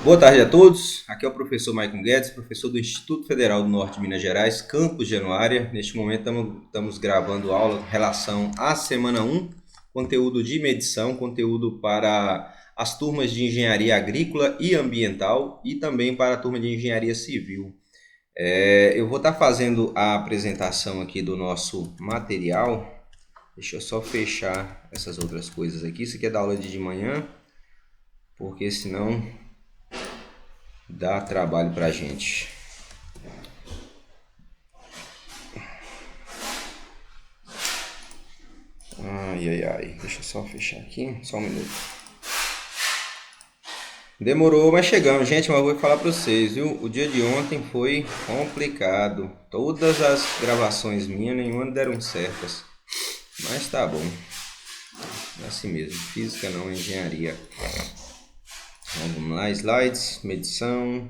Boa tarde a todos, aqui é o professor Maicon Guedes, professor do Instituto Federal do Norte de Minas Gerais, campus Januária. Neste momento estamos gravando aula em relação à semana 1, conteúdo de medição, conteúdo para as turmas de engenharia agrícola e ambiental e também para a turma de engenharia civil. Eu vou estar fazendo a apresentação aqui do nosso material. Deixa eu só fechar essas outras coisas aqui. Isso aqui é da aula de manhã, porque senão dá trabalho pra gente. Ai. Deixa eu só fechar aqui, só um minuto. Demorou, mas chegamos, gente. Mas eu vou falar pra vocês, viu? O dia de ontem foi complicado. Todas as gravações minhas, nenhuma deram certas. Mas tá bom. É assim mesmo. Física não, engenharia. Então, vamos lá, slides, medição.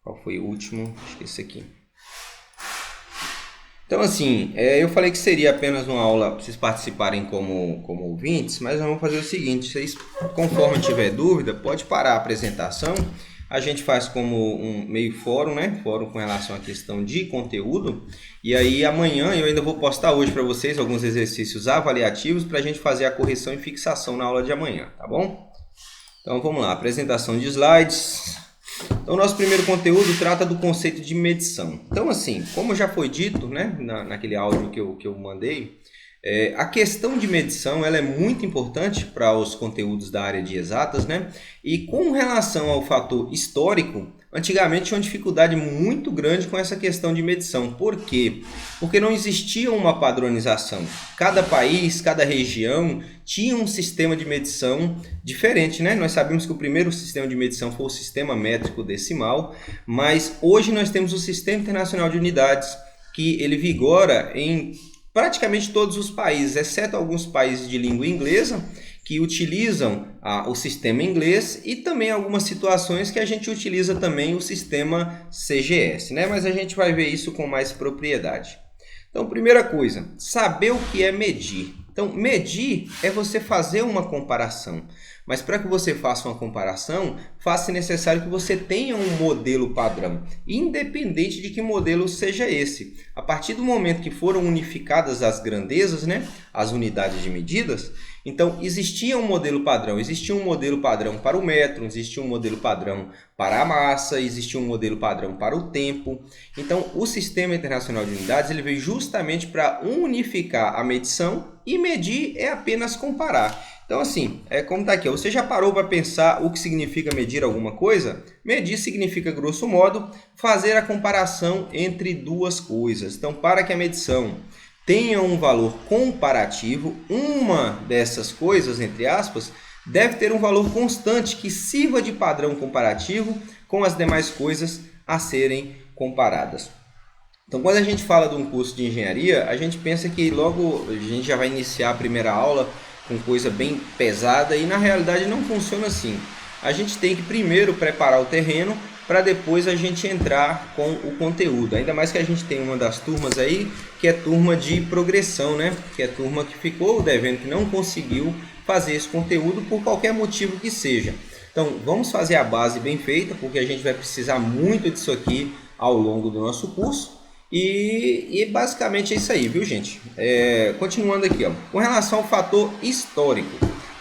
Qual foi o último? Acho que esse aqui. Então, assim, eu falei que seria apenas uma aula para vocês participarem como ouvintes, mas nós vamos fazer o seguinte: vocês, conforme tiver dúvida, pode parar a apresentação. A gente faz como um meio fórum, né? Fórum com relação à questão de conteúdo. E aí amanhã eu ainda vou postar hoje para vocês alguns exercícios avaliativos para a gente fazer a correção e fixação na aula de amanhã, tá bom? Então vamos lá, apresentação de slides. Então, o nosso primeiro conteúdo trata do conceito de medição. Então, assim, como já foi dito, né, naquele áudio que eu mandei, a questão de medição ela é muito importante para os conteúdos da área de exatas, né? E com relação ao fator histórico, antigamente tinha uma dificuldade muito grande com essa questão de medição. Por quê? Porque não existia uma padronização. Cada país, cada região tinha um sistema de medição diferente, né? Nós sabemos que o primeiro sistema de medição foi o sistema métrico decimal, mas hoje nós temos o Sistema Internacional de Unidades, que ele vigora em praticamente todos os países, exceto alguns países de língua inglesa, que utilizam o sistema inglês, e também algumas situações que a gente utiliza também o sistema CGS, né? Mas a gente vai ver isso com mais propriedade. Então, primeira coisa, saber o que é medir. Então, medir é você fazer uma comparação. Mas para que você faça uma comparação, faz-se necessário que você tenha um modelo padrão, independente de que modelo seja esse. A partir do momento que foram unificadas as grandezas, né, as unidades de medidas, então existia um modelo padrão. Existia um modelo padrão para o metro, existia um modelo padrão para a massa, existia um modelo padrão para o tempo. Então, o Sistema Internacional de Unidades ele veio justamente para unificar a medição, e medir é apenas comparar. Então, assim, como está aqui, você já parou para pensar o que significa medir alguma coisa? Medir significa, grosso modo, fazer a comparação entre duas coisas. Então, para que a medição tenha um valor comparativo, uma dessas coisas, entre aspas, deve ter um valor constante que sirva de padrão comparativo com as demais coisas a serem comparadas. Então, quando a gente fala de um curso de engenharia, a gente pensa que logo a gente já vai iniciar a primeira aula com coisa bem pesada, e na realidade não funciona assim. A gente tem que primeiro preparar o terreno para depois a gente entrar com o conteúdo. Ainda mais que a gente tem uma das turmas aí que é turma de progressão, né? Que é turma que ficou devendo, que não conseguiu fazer esse conteúdo por qualquer motivo que seja. Então vamos fazer a base bem feita, porque a gente vai precisar muito disso aqui ao longo do nosso curso. E basicamente é isso aí, viu, gente? Continuando aqui, ó, com relação ao fator histórico.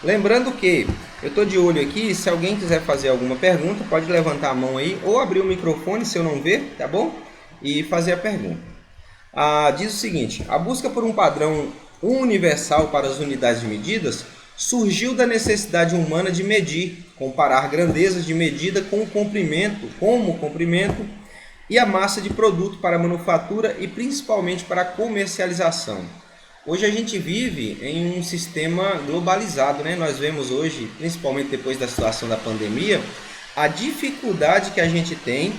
Lembrando que eu estou de olho aqui, se alguém quiser fazer alguma pergunta, pode levantar a mão aí, ou abrir o microfone se eu não ver, tá bom? E fazer a pergunta. Diz o seguinte: a busca por um padrão universal para as unidades de medidas surgiu da necessidade humana de medir, comparar grandezas de medida com o comprimento, e a massa de produto para a manufatura e principalmente para a comercialização. Hoje a gente vive em um sistema globalizado, né? Nós vemos hoje, principalmente depois da situação da pandemia, a dificuldade que a gente tem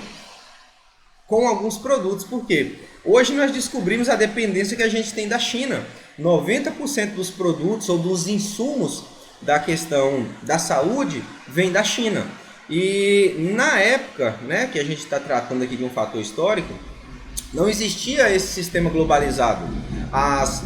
com alguns produtos. Por quê? Hoje nós descobrimos a dependência que a gente tem da China. 90% dos produtos ou dos insumos da questão da saúde vem da China. E na época, né, que a gente está tratando aqui de um fator histórico, não existia esse sistema globalizado.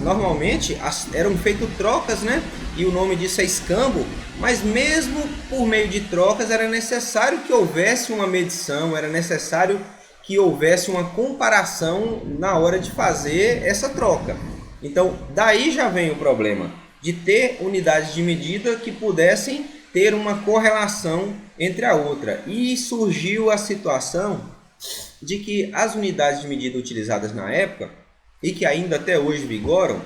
Normalmente eram feitas trocas, né? E o nome disso é escambo, mas mesmo por meio de trocas era necessário que houvesse uma medição, era necessário que houvesse uma comparação na hora de fazer essa troca. Então, daí já vem o problema de ter unidades de medida que pudessem ter uma correlação entre a outra. E surgiu a situação de que as unidades de medida utilizadas na época, e que ainda até hoje vigoram,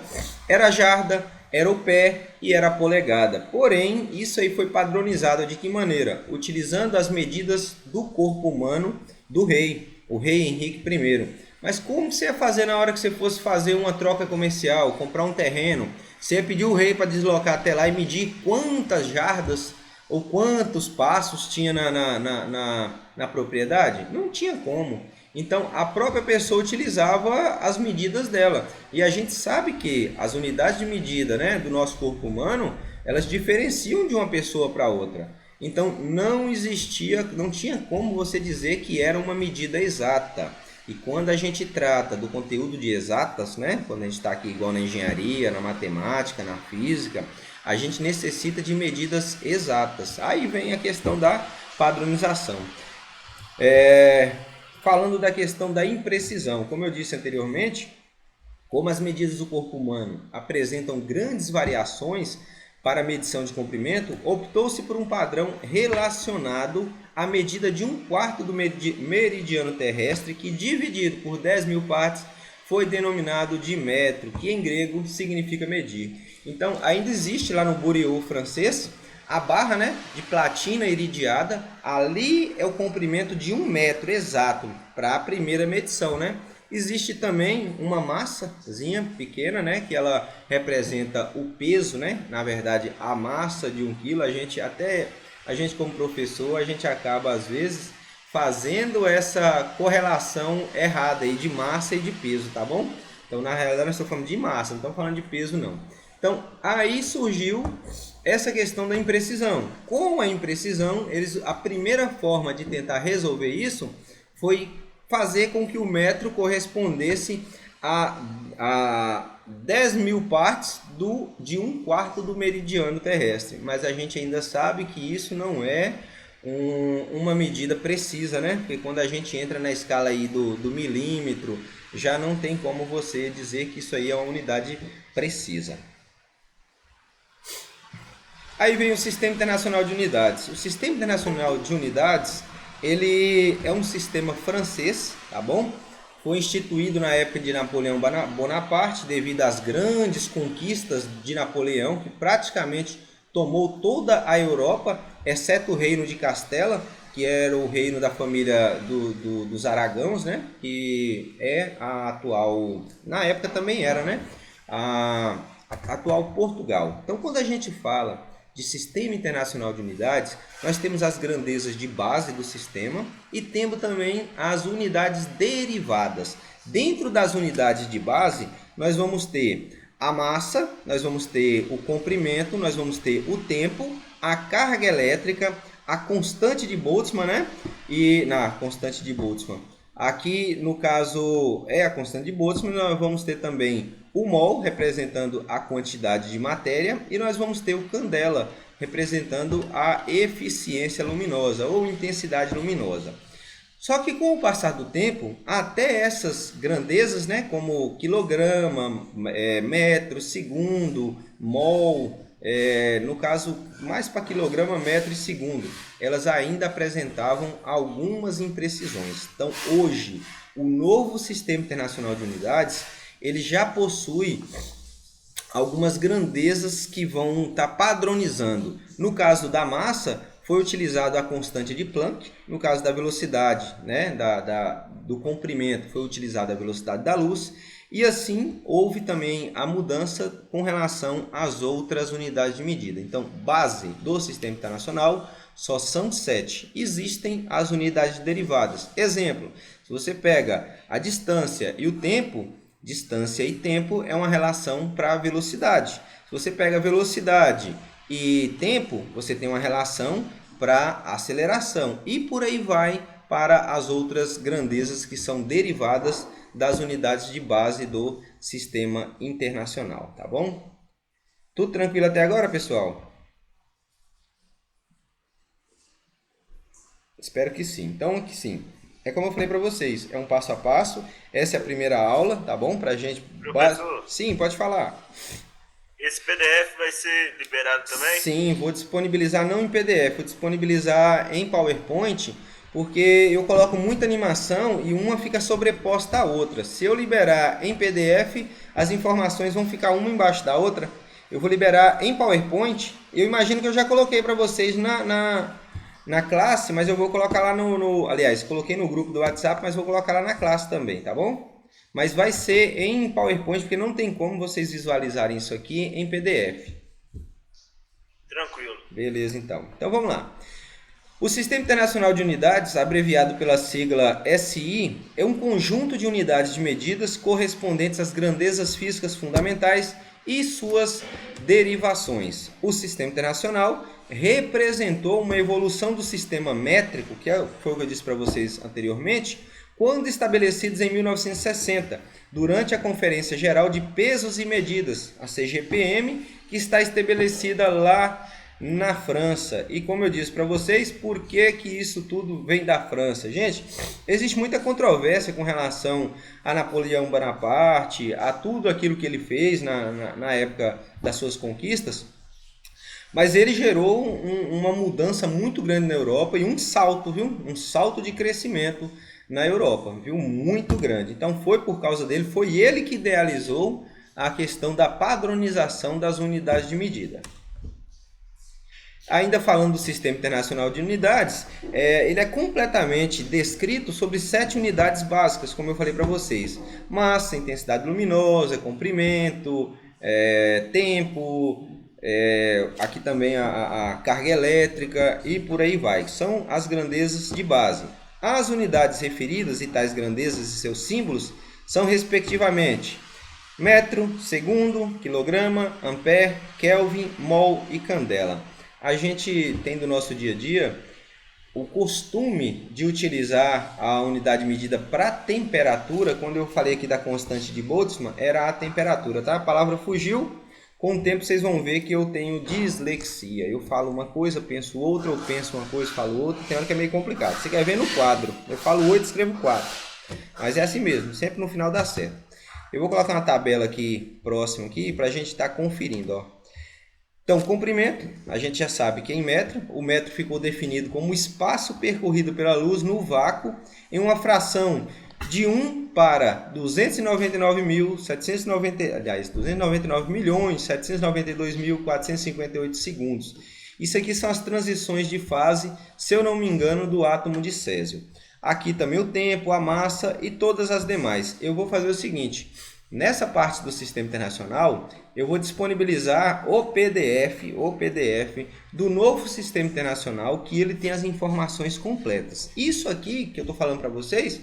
era a jarda, era o pé e era a polegada. Porém, isso aí foi padronizado de que maneira? Utilizando as medidas do corpo humano do rei, o rei Henrique I. Mas como você ia fazer na hora que você fosse fazer uma troca comercial, comprar um terreno? Você ia pedir o rei para deslocar até lá e medir quantas jardas ou quantos passos tinha na propriedade? Não tinha como. Então, a própria pessoa utilizava as medidas dela. E a gente sabe que as unidades de medida, né, do nosso corpo humano, elas diferenciam de uma pessoa para outra. Então, não tinha como você dizer que era uma medida exata. E quando a gente trata do conteúdo de exatas, né, quando a gente está aqui igual na engenharia, na matemática, na física, a gente necessita de medidas exatas. Aí vem a questão da padronização. Falando da questão da imprecisão, como eu disse anteriormente, como as medidas do corpo humano apresentam grandes variações para a medição de comprimento, optou-se por um padrão relacionado à medida de 1/4 do meridiano terrestre, que dividido por 10.000 partes foi denominado de metro, que em grego significa medir. Então ainda existe lá no Bureau francês a barra, né, de platina iridiada. Ali é o comprimento de 1 metro exato para a primeira medição, né? Existe também uma massazinha pequena, né, que ela representa o peso, né? Na verdade, a massa de 1 quilo. A gente como professor, a gente acaba às vezes fazendo essa correlação errada aí de massa e de peso, tá bom? Então, na realidade, nós estamos falando de massa, não estamos falando de peso, não. Então, aí surgiu essa questão da imprecisão. Com a imprecisão, a primeira forma de tentar resolver isso foi fazer com que o metro correspondesse a 10.000 partes de 1/4 do meridiano terrestre. Mas a gente ainda sabe que isso não é uma medida precisa, né? Porque quando a gente entra na escala aí do milímetro, já não tem como você dizer que isso aí é uma unidade precisa. Aí vem o Sistema Internacional de Unidades. O Sistema Internacional de Unidades, ele é um sistema francês, tá bom? Foi instituído na época de Napoleão Bonaparte, devido às grandes conquistas de Napoleão, que praticamente tomou toda a Europa, exceto o reino de Castela, que era o reino da família dos Aragãos, né? Que é a atual, na época também era, né? A atual Portugal. Então, quando a gente fala de Sistema Internacional de Unidades, nós temos as grandezas de base do sistema e temos também as unidades derivadas. Dentro das unidades de base, nós vamos ter a massa, nós vamos ter o comprimento, nós vamos ter o tempo, a carga elétrica, a constante de Boltzmann, né? E na constante de Boltzmann, aqui no caso é a constante de Boltzmann, nós vamos ter também o mol, representando a quantidade de matéria, e nós vamos ter o candela, representando a eficiência luminosa ou intensidade luminosa. Só que com o passar do tempo, até essas grandezas, né, como quilograma, metro, segundo, mol, no caso mais para quilograma, metro e segundo, elas ainda apresentavam algumas imprecisões. Então hoje, o novo Sistema Internacional de Unidades, ele já possui algumas grandezas que vão estar padronizando. No caso da massa, foi utilizado a constante de Planck. No caso da velocidade, né, do comprimento, foi utilizada a velocidade da luz. E assim, houve também a mudança com relação às outras unidades de medida. Então, base do Sistema Internacional só são 7. Existem as unidades derivadas. Exemplo, se você pega a distância e o tempo, distância e tempo é uma relação para a velocidade. Se você pega velocidade e tempo, você tem uma relação para aceleração. E por aí vai para as outras grandezas que são derivadas das unidades de base do Sistema Internacional, tá bom? Tudo tranquilo até agora, pessoal? Espero que sim. Então, que sim. É como eu falei para vocês, é um passo a passo. Essa é a primeira aula, tá bom? Pra gente... Professor, Sim, pode falar. esse PDF vai ser liberado também? Sim, vou disponibilizar não em PDF, vou disponibilizar em PowerPoint, porque eu coloco muita animação e uma fica sobreposta à outra. Se eu liberar em PDF, as informações vão ficar uma embaixo da outra. Eu vou liberar em PowerPoint. Eu imagino que eu já coloquei para vocês na classe, mas eu vou colocar lá Aliás, coloquei no grupo do WhatsApp, mas vou colocar lá na classe também, tá bom? Mas vai ser em PowerPoint, porque não tem como vocês visualizarem isso aqui em PDF. Tranquilo. Beleza, então. Então vamos lá. O Sistema Internacional de Unidades, abreviado pela sigla SI, é um conjunto de unidades de medidas correspondentes às grandezas físicas fundamentais e suas derivações. O Sistema Internacional representou uma evolução do sistema métrico, que foi o que eu disse para vocês anteriormente, quando estabelecidos em 1960, durante a Conferência Geral de Pesos e Medidas, a CGPM, que está estabelecida lá na França. E como eu disse para vocês, por que isso tudo vem da França? Gente, existe muita controvérsia com relação a Napoleão Bonaparte, a tudo aquilo que ele fez na época das suas conquistas, mas ele gerou uma mudança muito grande na Europa e um salto, viu? Um salto de crescimento na Europa, viu? Muito grande. Então foi por causa dele, foi ele que idealizou a questão da padronização das unidades de medida. Ainda falando do Sistema Internacional de Unidades, ele é completamente descrito sobre 7 unidades básicas, como eu falei para vocês. Massa, intensidade luminosa, comprimento, tempo, aqui também a carga elétrica e por aí vai. São as grandezas de base. As unidades referidas e tais grandezas e seus símbolos são respectivamente metro, segundo, quilograma, ampere, kelvin, mol e candela. A gente tem do nosso dia a dia o costume de utilizar a unidade medida para temperatura. Quando eu falei aqui da constante de Boltzmann, era a temperatura, tá? A palavra fugiu. Com o tempo vocês vão ver que eu tenho dislexia. Eu falo uma coisa, penso outra, eu penso uma coisa, falo outra. Tem hora que é meio complicado. Você quer ver no quadro? Eu falo 8, escrevo 4. Mas é assim mesmo, sempre no final dá certo. Eu vou colocar uma tabela aqui próximo aqui para a gente estar conferindo, ó. Então, comprimento, a gente já sabe que em metro, o metro ficou definido como o espaço percorrido pela luz no vácuo em uma fração de 1 para 299.792.458 segundos. Isso aqui são as transições de fase, se eu não me engano, do átomo de césio. Aqui também o tempo, a massa e todas as demais. Eu vou fazer o seguinte, nessa parte do Sistema Internacional, eu vou disponibilizar o PDF do novo Sistema Internacional, que ele tem as informações completas. Isso aqui que eu estou falando para vocês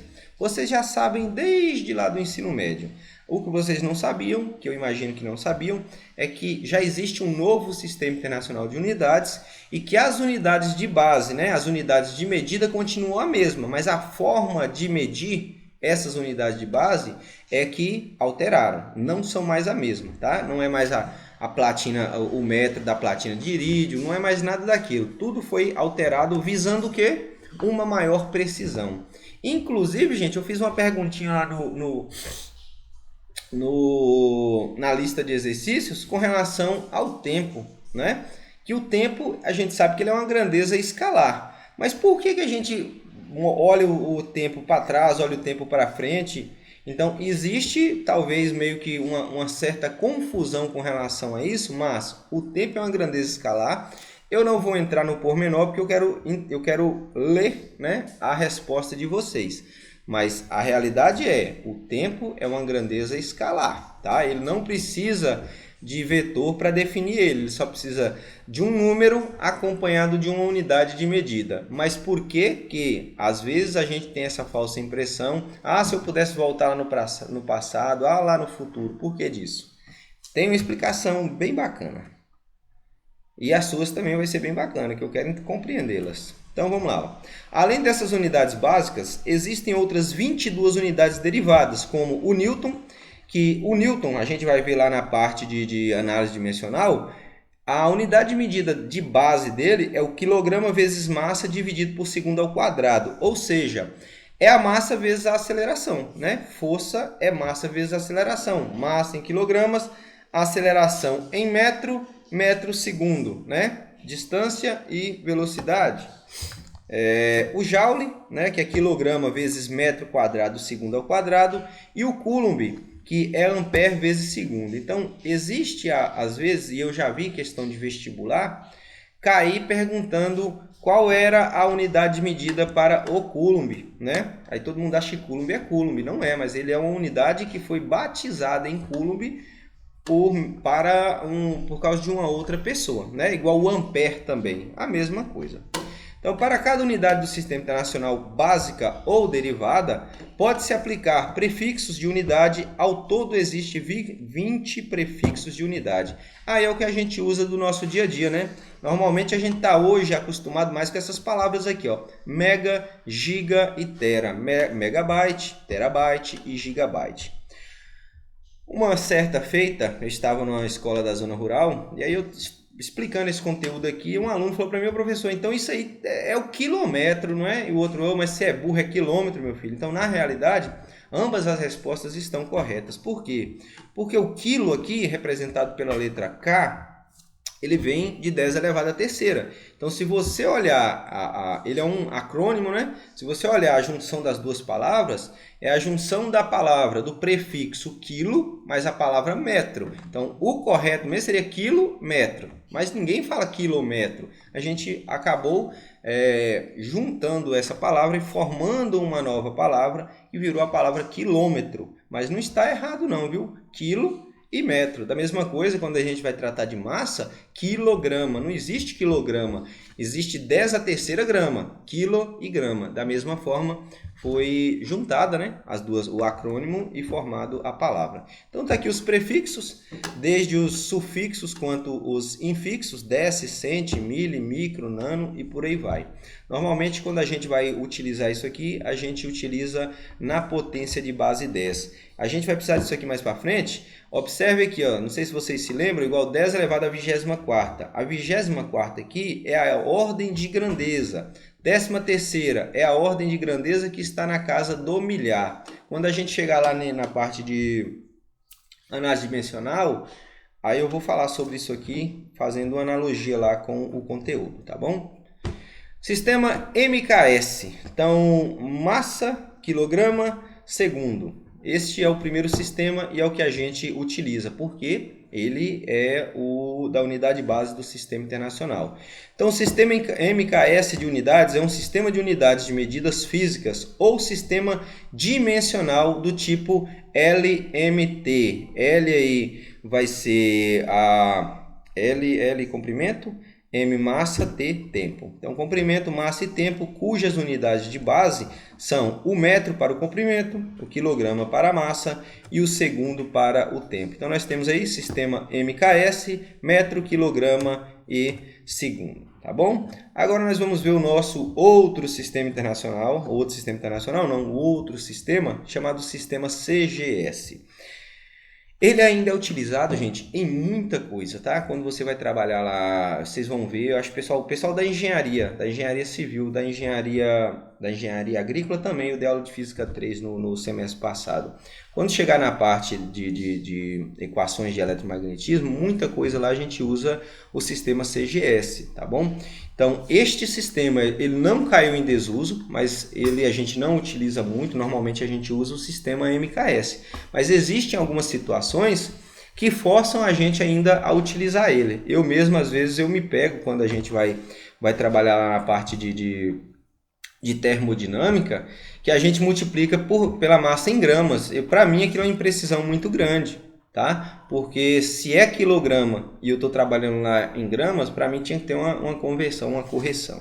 já sabem desde lá do ensino médio. O que vocês não sabiam, que eu imagino que não sabiam, é que já existe um novo Sistema Internacional de Unidades e que as unidades de base, né, as unidades de medida continuam a mesma, mas a forma de medir essas unidades de base é que alteraram, não são mais a mesma, tá? Não é mais a platina, o metro da platina de irídio, não é mais nada daquilo. Tudo foi alterado visando o quê? Uma maior precisão. Inclusive, gente, eu fiz uma perguntinha lá na lista de exercícios com relação ao tempo, né? Que o tempo, a gente sabe que ele é uma grandeza escalar. Mas por que a gente olha o tempo para trás, olha o tempo para frente? Então, existe talvez meio que uma certa confusão com relação a isso, mas o tempo é uma grandeza escalar. Eu não vou entrar no pormenor porque eu quero ler, né, a resposta de vocês. Mas a realidade é, o tempo é uma grandeza escalar, tá? Ele não precisa de vetor para definir ele só precisa de um número acompanhado de uma unidade de medida. Mas por que às vezes a gente tem essa falsa impressão, se eu pudesse voltar lá no passado, lá no futuro, por que disso? Tem uma explicação bem bacana. E as suas também vai ser bem bacana, que eu quero compreendê-las. Então vamos lá. Ó. Além dessas unidades básicas, existem outras 22 unidades derivadas, como o Newton, que o Newton, a gente vai ver lá na parte de análise dimensional, a unidade de medida de base dele é o quilograma vezes massa dividido por segundo ao quadrado, ou seja, é a massa vezes a aceleração, né? Força é massa vezes a aceleração, massa em quilogramas, aceleração em metro, metro segundo, né? Distância e velocidade. O Joule, né, que é quilograma vezes metro quadrado segundo ao quadrado, e o Coulomb, que é ampere vezes segundo. Então, existe, às vezes, e eu já vi questão de vestibular, cair perguntando qual era a unidade de medida para o Coulomb, né? Aí todo mundo acha que Coulomb é Coulomb, não é, mas ele é uma unidade que foi batizada em Coulomb por causa de uma outra pessoa, né? Igual o ampere também, a mesma coisa. Então, para cada unidade do Sistema Internacional básica ou derivada, pode-se aplicar prefixos de unidade. Ao todo, existe 20 prefixos de unidade. Aí é o que a gente usa do nosso dia a dia, né? Normalmente, a gente está hoje acostumado mais com essas palavras aqui, ó. Mega, giga e tera. Megabyte, terabyte e gigabyte. Uma certa feita, eu estava numa escola da zona rural, e aí eu explicando esse conteúdo aqui, um aluno falou para mim, professor, então isso aí é o quilômetro, não é? E o outro, mas se é burro é quilômetro, meu filho. Então, na realidade, ambas as respostas estão corretas. Por quê? Porque o quilo aqui, representado pela letra K, ele vem de 10 elevado à terceira. Então, se você olhar, ele é um acrônimo, né? Se você olhar a junção das duas palavras, é a junção da palavra do prefixo quilo mais a palavra metro. Então, o correto mesmo seria quilômetro, mas ninguém fala quilômetro. A gente acabou juntando essa palavra e formando uma nova palavra e virou a palavra quilômetro. Mas não está errado não, viu? Quilo e metro. Da mesma coisa, quando a gente vai tratar de massa, quilograma. Não existe quilograma, existe 10 à terceira grama, quilo e grama. Da mesma forma, foi juntada, né, as duas, o acrônimo, e formado a palavra. Então, está aqui os prefixos, desde os sufixos quanto os infixos, deci, centi, mili, micro, nano e por aí vai. Normalmente, quando a gente vai utilizar isso aqui, a gente utiliza na potência de base 10. A gente vai precisar disso aqui mais para frente. Observe aqui, ó, não sei se vocês se lembram, igual 10 elevado à 24ª. A 24ª aqui é a ordem de grandeza. 13ª é a ordem de grandeza que está na casa do milhar. Quando a gente chegar lá na parte de análise dimensional, aí eu vou falar sobre isso aqui, fazendo uma analogia lá com o conteúdo, tá bom? Sistema MKS. Então, massa, quilograma, segundo. Este é o primeiro sistema e é o que a gente utiliza, porque ele é o da unidade base do Sistema Internacional. Então, o sistema MKS de unidades é um sistema de unidades de medidas físicas ou sistema dimensional do tipo LMT. L aí vai ser a L comprimento, M massa, T tempo. Então, comprimento, massa e tempo, cujas unidades de base são o metro para o comprimento, o quilograma para a massa e o segundo para o tempo. Então, nós temos aí sistema MKS, metro, quilograma e segundo, tá bom? Agora nós vamos ver o nosso outro sistema internacional, o outro sistema chamado sistema CGS. Ele ainda é utilizado, gente, em muita coisa, tá? Quando você vai trabalhar lá, vocês vão ver, eu acho que o pessoal da engenharia civil, da engenharia agrícola também, eu dei aula de física 3 no semestre passado. Quando chegar na parte de equações de eletromagnetismo, muita coisa lá a gente usa o sistema CGS, tá bom? Então, este sistema, ele não caiu em desuso, mas a gente não utiliza muito, normalmente a gente usa o sistema MKS. Mas existem algumas situações que forçam a gente ainda a utilizar ele. Eu mesmo, às vezes, eu me pego quando a gente vai trabalhar lá na parte de termodinâmica, que a gente multiplica pela massa em gramas. Para mim, aquilo é uma imprecisão muito grande, tá? Porque se é quilograma e eu estou trabalhando lá em gramas, para mim tinha que ter uma conversão, uma correção.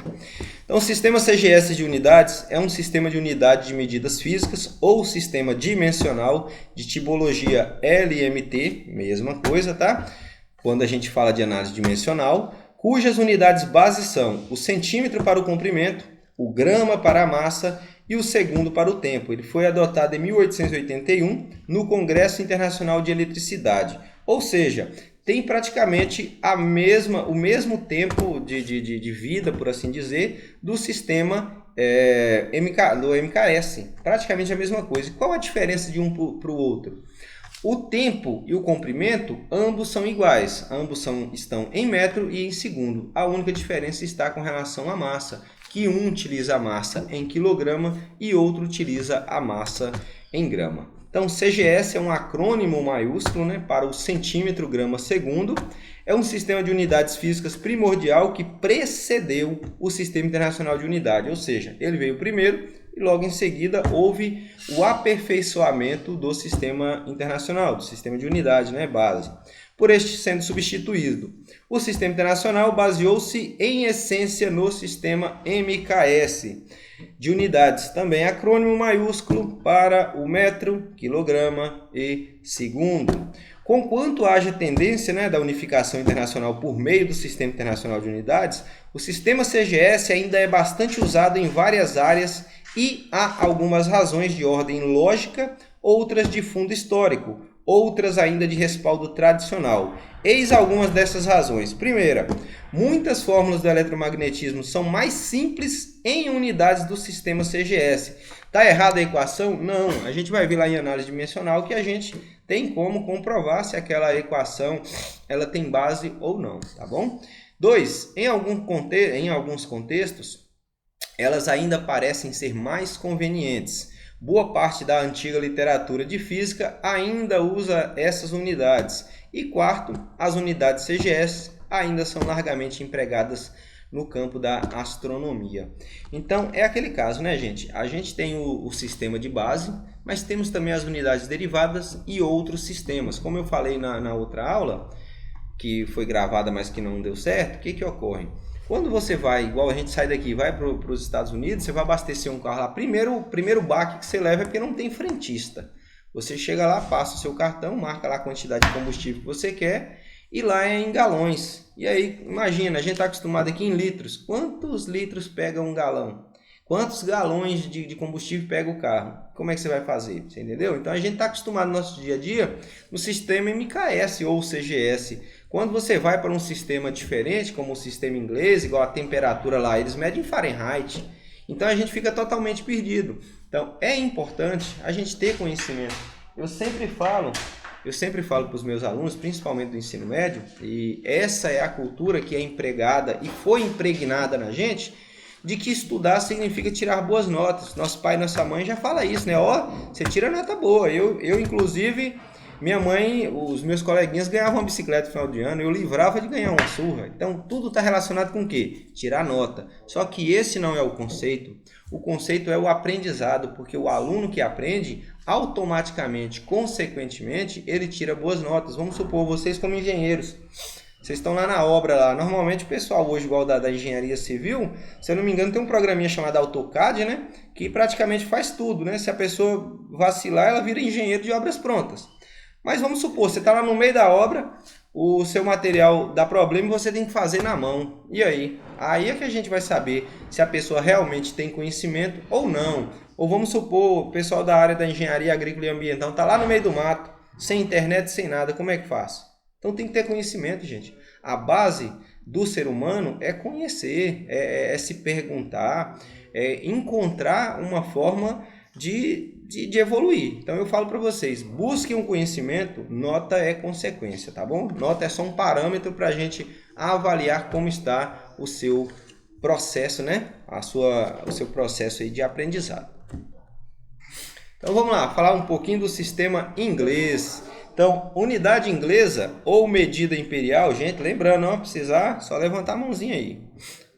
Então, o sistema CGS de unidades é um sistema de unidade de medidas físicas ou sistema dimensional de tipologia LMT, mesma coisa, tá? Quando a gente fala de análise dimensional, cujas unidades base são o centímetro para o comprimento, o grama para a massa e o segundo para o tempo. Ele foi adotado em 1881 no Congresso Internacional de Eletricidade. Ou seja, tem praticamente o mesmo tempo de vida, por assim dizer, do sistema do MKS. Praticamente a mesma coisa. Qual a diferença de um para o outro? O tempo e o comprimento, ambos são iguais. Ambos estão em metro e em segundo. A única diferença está com relação à massa, que um utiliza a massa em quilograma e outro utiliza a massa em grama. Então, CGS é um acrônimo maiúsculo, né, para o centímetro grama segundo. É um sistema de unidades físicas primordial que precedeu o Sistema Internacional de Unidade. Ou seja, ele veio primeiro e logo em seguida houve o aperfeiçoamento do Sistema Internacional, do Sistema de Unidade, né, base. Por este sendo substituído. O Sistema Internacional baseou-se em essência no sistema MKS de unidades, também acrônimo maiúsculo para o metro, quilograma e segundo. Conquanto haja tendência, né, da unificação internacional por meio do Sistema Internacional de Unidades, o sistema CGS ainda é bastante usado em várias áreas e há algumas razões de ordem lógica, outras de fundo histórico, outras ainda de respaldo tradicional. Eis algumas dessas razões. Primeira, muitas fórmulas do eletromagnetismo são mais simples em unidades do sistema CGS. Está errada a equação? Não. A gente vai ver lá em análise dimensional que a gente tem como comprovar se aquela equação ela tem base ou não, tá bom? 2. Em alguns contextos, elas ainda parecem ser mais convenientes. Boa parte da antiga literatura de física ainda usa essas unidades. E quarto, as unidades CGS ainda são largamente empregadas no campo da astronomia. Então, é aquele caso, né, gente? A gente tem o sistema de base, mas temos também as unidades derivadas e outros sistemas. Como eu falei na outra aula, que foi gravada, mas que não deu certo, o que ocorre? Quando você vai, igual a gente sai daqui, vai para os Estados Unidos, você vai abastecer um carro lá. O primeiro baque que você leva é porque não tem frentista. Você chega lá, passa o seu cartão, marca lá a quantidade de combustível que você quer e lá é em galões. E aí, imagina, a gente está acostumado aqui em litros. Quantos litros pega um galão? Quantos galões de combustível pega o carro? Como é que você vai fazer? Você entendeu? Então a gente está acostumado no nosso dia a dia no sistema MKS ou CGS. Quando você vai para um sistema diferente, como o sistema inglês, igual a temperatura lá, eles medem em Fahrenheit. Então a gente fica totalmente perdido. Então é importante a gente ter conhecimento. Eu sempre falo para os meus alunos, principalmente do ensino médio, e essa é a cultura que é empregada e foi impregnada na gente, de que estudar significa tirar boas notas. Nosso pai e nossa mãe já fala isso, né? Você tira nota boa. Eu inclusive, minha mãe, os meus coleguinhas ganhavam uma bicicleta no final de ano, eu livrava de ganhar uma surra. Então, tudo está relacionado com o quê? Tirar nota. Só que esse não é o conceito. O conceito é o aprendizado, porque o aluno que aprende, automaticamente, consequentemente, ele tira boas notas. Vamos supor, vocês como engenheiros, vocês estão lá na obra lá. Normalmente o pessoal hoje, igual da engenharia civil, se eu não me engano, tem um programinha chamado AutoCAD, né? Que praticamente faz tudo, né? Se a pessoa vacilar, ela vira engenheiro de obras prontas. Mas vamos supor, você está lá no meio da obra, o seu material dá problema e você tem que fazer na mão. E aí? Aí é que a gente vai saber se a pessoa realmente tem conhecimento ou não. Ou vamos supor, o pessoal da área da engenharia agrícola e ambiental está lá no meio do mato, sem internet, sem nada, como é que faz? Então tem que ter conhecimento, gente. A base do ser humano é conhecer, é se perguntar, é encontrar uma forma de evoluir. Então eu falo para vocês, busquem um conhecimento, nota é consequência, tá bom? Nota é só um parâmetro para a gente avaliar como está o seu processo, né? O seu processo aí de aprendizado. Então vamos lá, falar um pouquinho do sistema inglês. Então, unidade inglesa ou medida imperial, gente, lembrando, não precisar, só levantar a mãozinha aí.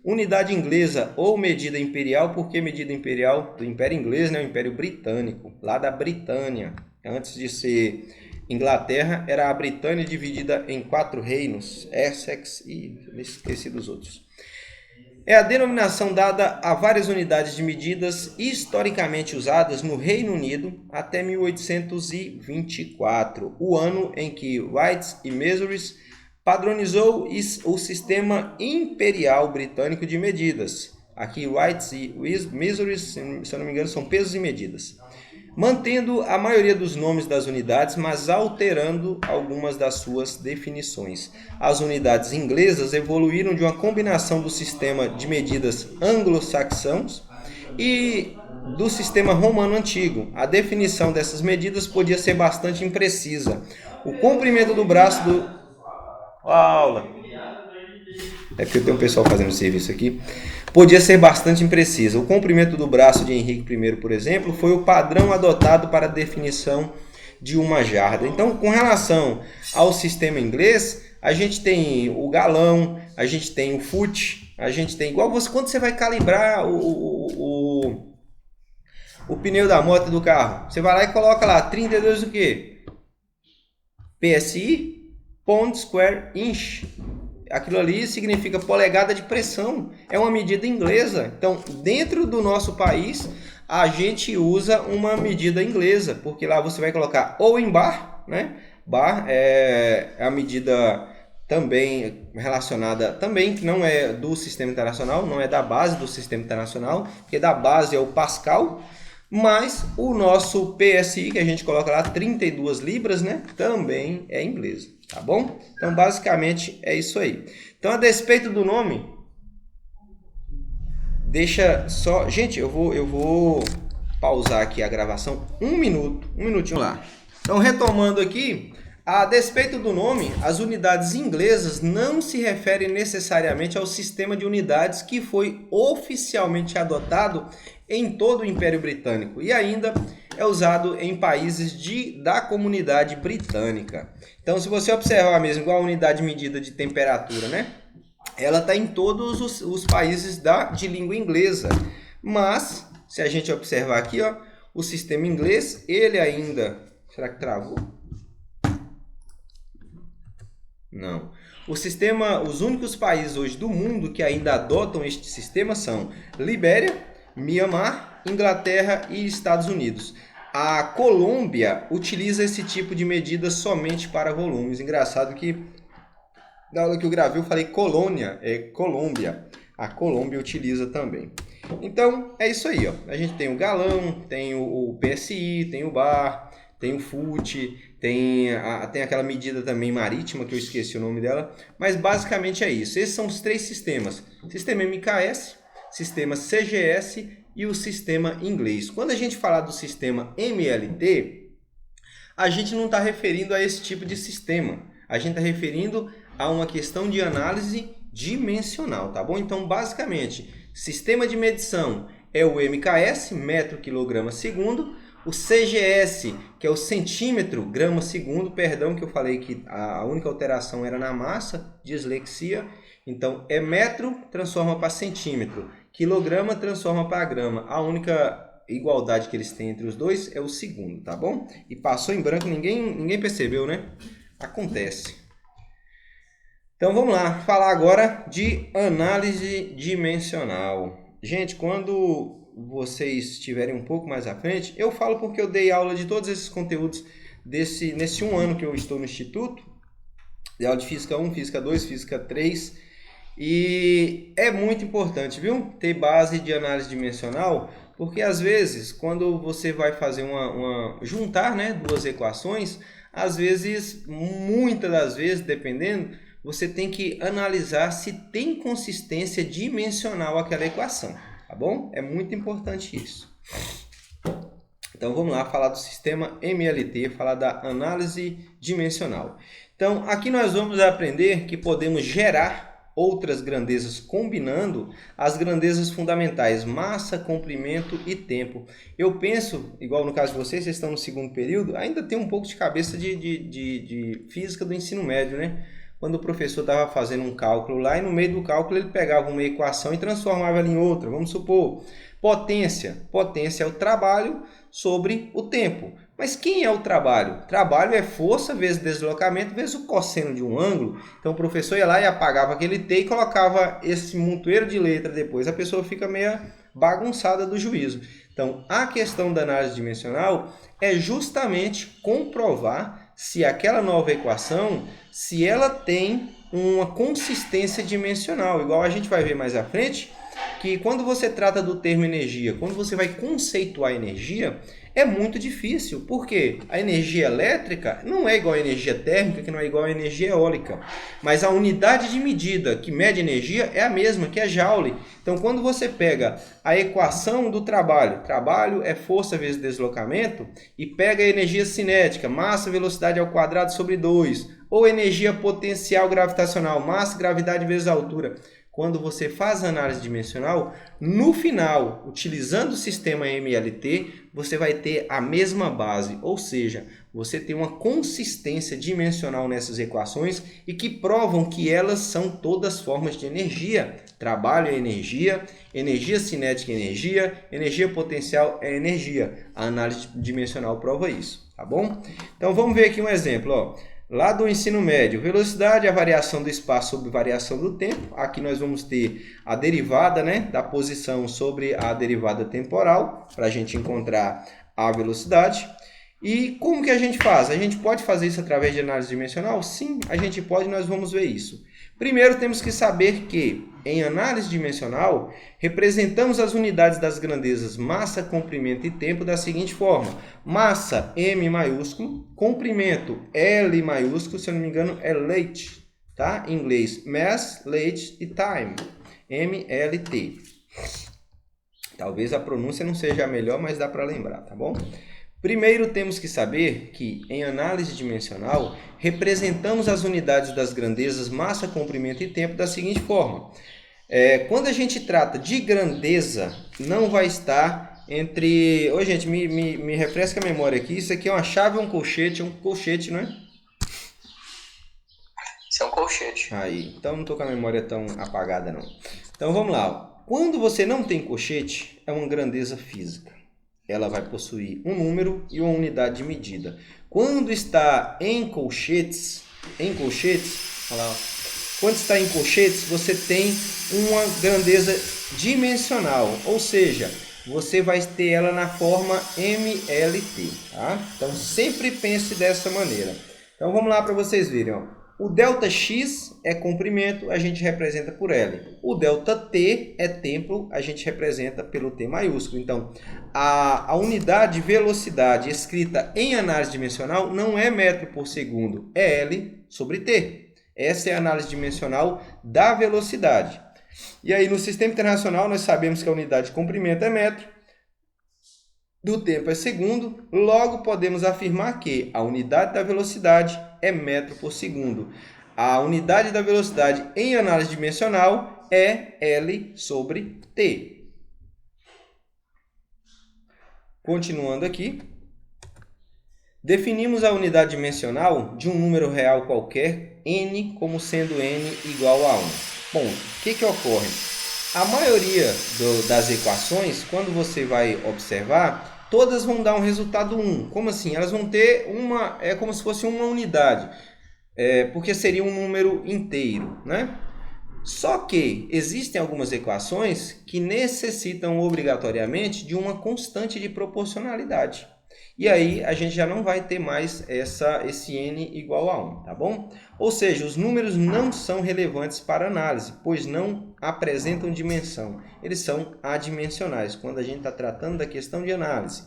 Unidade inglesa ou medida imperial, por que medida imperial? Do Império Inglês, né? O Império Britânico, lá da Britânia. Antes de ser Inglaterra, era a Britânia dividida em 4 reinos, Essex e esqueci dos outros. É a denominação dada a várias unidades de medidas historicamente usadas no Reino Unido até 1824, o ano em que Weights e Measures padronizou o sistema imperial britânico de medidas. Aqui, weights e measures, se eu não me engano, são pesos e medidas. Mantendo a maioria dos nomes das unidades, mas alterando algumas das suas definições. As unidades inglesas evoluíram de uma combinação do sistema de medidas anglo-saxãos e do sistema romano antigo. A definição dessas medidas podia ser bastante imprecisa. O comprimento do braço do... aula. É porque tem um pessoal fazendo serviço aqui. Podia ser bastante imprecisa. O comprimento do braço de Henrique I, por exemplo, foi o padrão adotado para a definição de uma jarda. Então, com relação ao sistema inglês, a gente tem o galão, a gente tem o foot, a gente tem igual você quando você vai calibrar o pneu da moto e do carro. Você vai lá e coloca lá 32 o quê? PSI, pound square inch. Aquilo ali significa polegada de pressão. É uma medida inglesa. Então, dentro do nosso país, a gente usa uma medida inglesa, porque lá você vai colocar ou em bar, né? Bar é a medida também relacionada, também que não é do sistema internacional, não é da base do sistema internacional, porque da base é o Pascal, mas o nosso PSI, que a gente coloca lá, 32 libras, né? Também é inglesa. Tá bom? Então, basicamente, é isso aí. Então, a despeito do nome, deixa só... Gente, eu vou pausar aqui a gravação um minutinho lá. Então, retomando aqui, a despeito do nome, as unidades inglesas não se referem necessariamente ao sistema de unidades que foi oficialmente adotado em todo o Império Britânico e ainda é usado em países da comunidade britânica. Então, se você observar mesmo, igual a unidade medida de temperatura, né? Ela está em todos os países de língua inglesa. Mas, se a gente observar aqui, ó, o sistema inglês, ele ainda... Será que travou? Não. Os únicos países hoje do mundo que ainda adotam este sistema são Libéria, Mianmar, Inglaterra e Estados Unidos. A Colômbia utiliza esse tipo de medida somente para volumes. Engraçado que na aula que eu gravei eu falei colônia, é Colômbia. A Colômbia utiliza também. Então é isso aí, ó. A gente tem o galão, tem o PSI, tem o bar, tem o foot, tem aquela medida também marítima que eu esqueci o nome dela. Mas basicamente é isso. Esses são os três sistemas. Sistema MKS, sistema CGS e o sistema inglês. Quando a gente falar do sistema MLT, a gente não está referindo a esse tipo de sistema. A gente está referindo a uma questão de análise dimensional, tá bom? Então, basicamente, sistema de medição é o MKS, metro, quilograma, segundo. O CGS, que é o centímetro, grama, segundo. Perdão que eu falei que a única alteração era na massa, dislexia. Então, é metro, transforma para centímetro. Quilograma transforma para grama. A única igualdade que eles têm entre os dois é o segundo, tá bom? E passou em branco, ninguém percebeu, né? Acontece. Então vamos lá, falar agora de análise dimensional. Gente, quando vocês estiverem um pouco mais à frente, eu falo porque eu dei aula de todos esses conteúdos nesse um ano que eu estou no Instituto. Dei aula de Física 1, Física 2, Física 3... E é muito importante, viu? Ter base de análise dimensional, porque às vezes, quando você vai fazer juntar, né, duas equações, às vezes, muitas das vezes, dependendo, você tem que analisar se tem consistência dimensional aquela equação, tá bom? É muito importante isso. Então vamos lá falar do sistema MLT, falar da análise dimensional. Então aqui nós vamos aprender que podemos gerar outras grandezas combinando as grandezas fundamentais, massa, comprimento e tempo. Eu penso, igual no caso de vocês estão no segundo período, ainda tem um pouco de cabeça de física do ensino médio, né? Quando o professor estava fazendo um cálculo lá e no meio do cálculo ele pegava uma equação e transformava ela em outra. Vamos supor, potência. Potência é o trabalho sobre o tempo. Mas quem é o trabalho? Trabalho é força vezes deslocamento vezes o cosseno de um ângulo. Então o professor ia lá e apagava aquele T e colocava esse montoeiro de letra depois. A pessoa fica meio bagunçada do juízo. Então a questão da análise dimensional é justamente comprovar se aquela nova equação, se ela tem uma consistência dimensional, igual a gente vai ver mais à frente, que quando você trata do termo energia, quando você vai conceituar energia, é muito difícil, porque a energia elétrica não é igual à energia térmica, que não é igual à energia eólica, mas a unidade de medida que mede energia é a mesma, que é Joule. Então, quando você pega a equação do trabalho é força vezes deslocamento, e pega a energia cinética, massa, velocidade ao quadrado sobre 2, ou energia potencial gravitacional, massa, gravidade vezes altura. Quando você faz análise dimensional, no final, utilizando o sistema MLT, você vai ter a mesma base, ou seja, você tem uma consistência dimensional nessas equações e que provam que elas são todas formas de energia. Trabalho é energia, energia cinética é energia, energia potencial é energia. A análise dimensional prova isso, tá bom? Então vamos ver aqui um exemplo, ó. Lá do ensino médio, velocidade, a variação do espaço sobre variação do tempo. Aqui nós vamos ter a derivada, né, da posição sobre a derivada temporal, para a gente encontrar a velocidade. E como que a gente faz? A gente pode fazer isso através de análise dimensional? Sim, a gente pode, nós vamos ver isso. Primeiro temos que saber que, em análise dimensional, representamos as unidades das grandezas massa, comprimento e tempo da seguinte forma. Massa, M maiúsculo, comprimento, L maiúsculo, se eu não me engano é late, tá? Em inglês, mass, late e time, MLT. Talvez a pronúncia não seja a melhor, mas dá para lembrar, tá bom? Primeiro temos que saber que, em análise dimensional, representamos as unidades das grandezas massa, comprimento e tempo da seguinte forma. Quando a gente trata de grandeza, não vai estar entre... Ô, gente, me refresca a memória aqui. Isso aqui é uma chave ou um colchete? É um colchete, não é? Isso é um colchete. Aí, então não estou com a memória tão apagada, não. Então vamos lá. Quando você não tem colchete, é uma grandeza física. Ela vai possuir um número e uma unidade de medida. Quando está em colchetes, olha lá, quando está em colchetes, você tem uma grandeza dimensional, ou seja, você vai ter ela na forma MLT, tá? Então sempre pense dessa maneira. Então vamos lá para vocês verem, ó. O ΔX é comprimento, a gente representa por L. O ΔT é tempo, a gente representa pelo T maiúsculo. Então, a unidade de velocidade escrita em análise dimensional não é metro por segundo, é L sobre T. Essa é a análise dimensional da velocidade. E aí, no sistema internacional, nós sabemos que a unidade de comprimento é metro, do tempo é segundo, logo podemos afirmar que a unidade da velocidade é metro por segundo. A unidade da velocidade em análise dimensional é L sobre T. Continuando aqui, definimos a unidade dimensional de um número real qualquer, n, como sendo n igual a 1. Bom, o que ocorre? A maioria das equações, quando você vai observar, todas vão dar um resultado 1. Como assim? Elas vão ter uma... É como se fosse uma unidade. Porque seria um número inteiro, né? Só que existem algumas equações que necessitam obrigatoriamente de uma constante de proporcionalidade. E aí a gente já não vai ter mais esse n igual a 1, tá bom? Ou seja, os números não são relevantes para análise, pois não apresentam dimensão. Eles são adimensionais, quando a gente está tratando da questão de análise.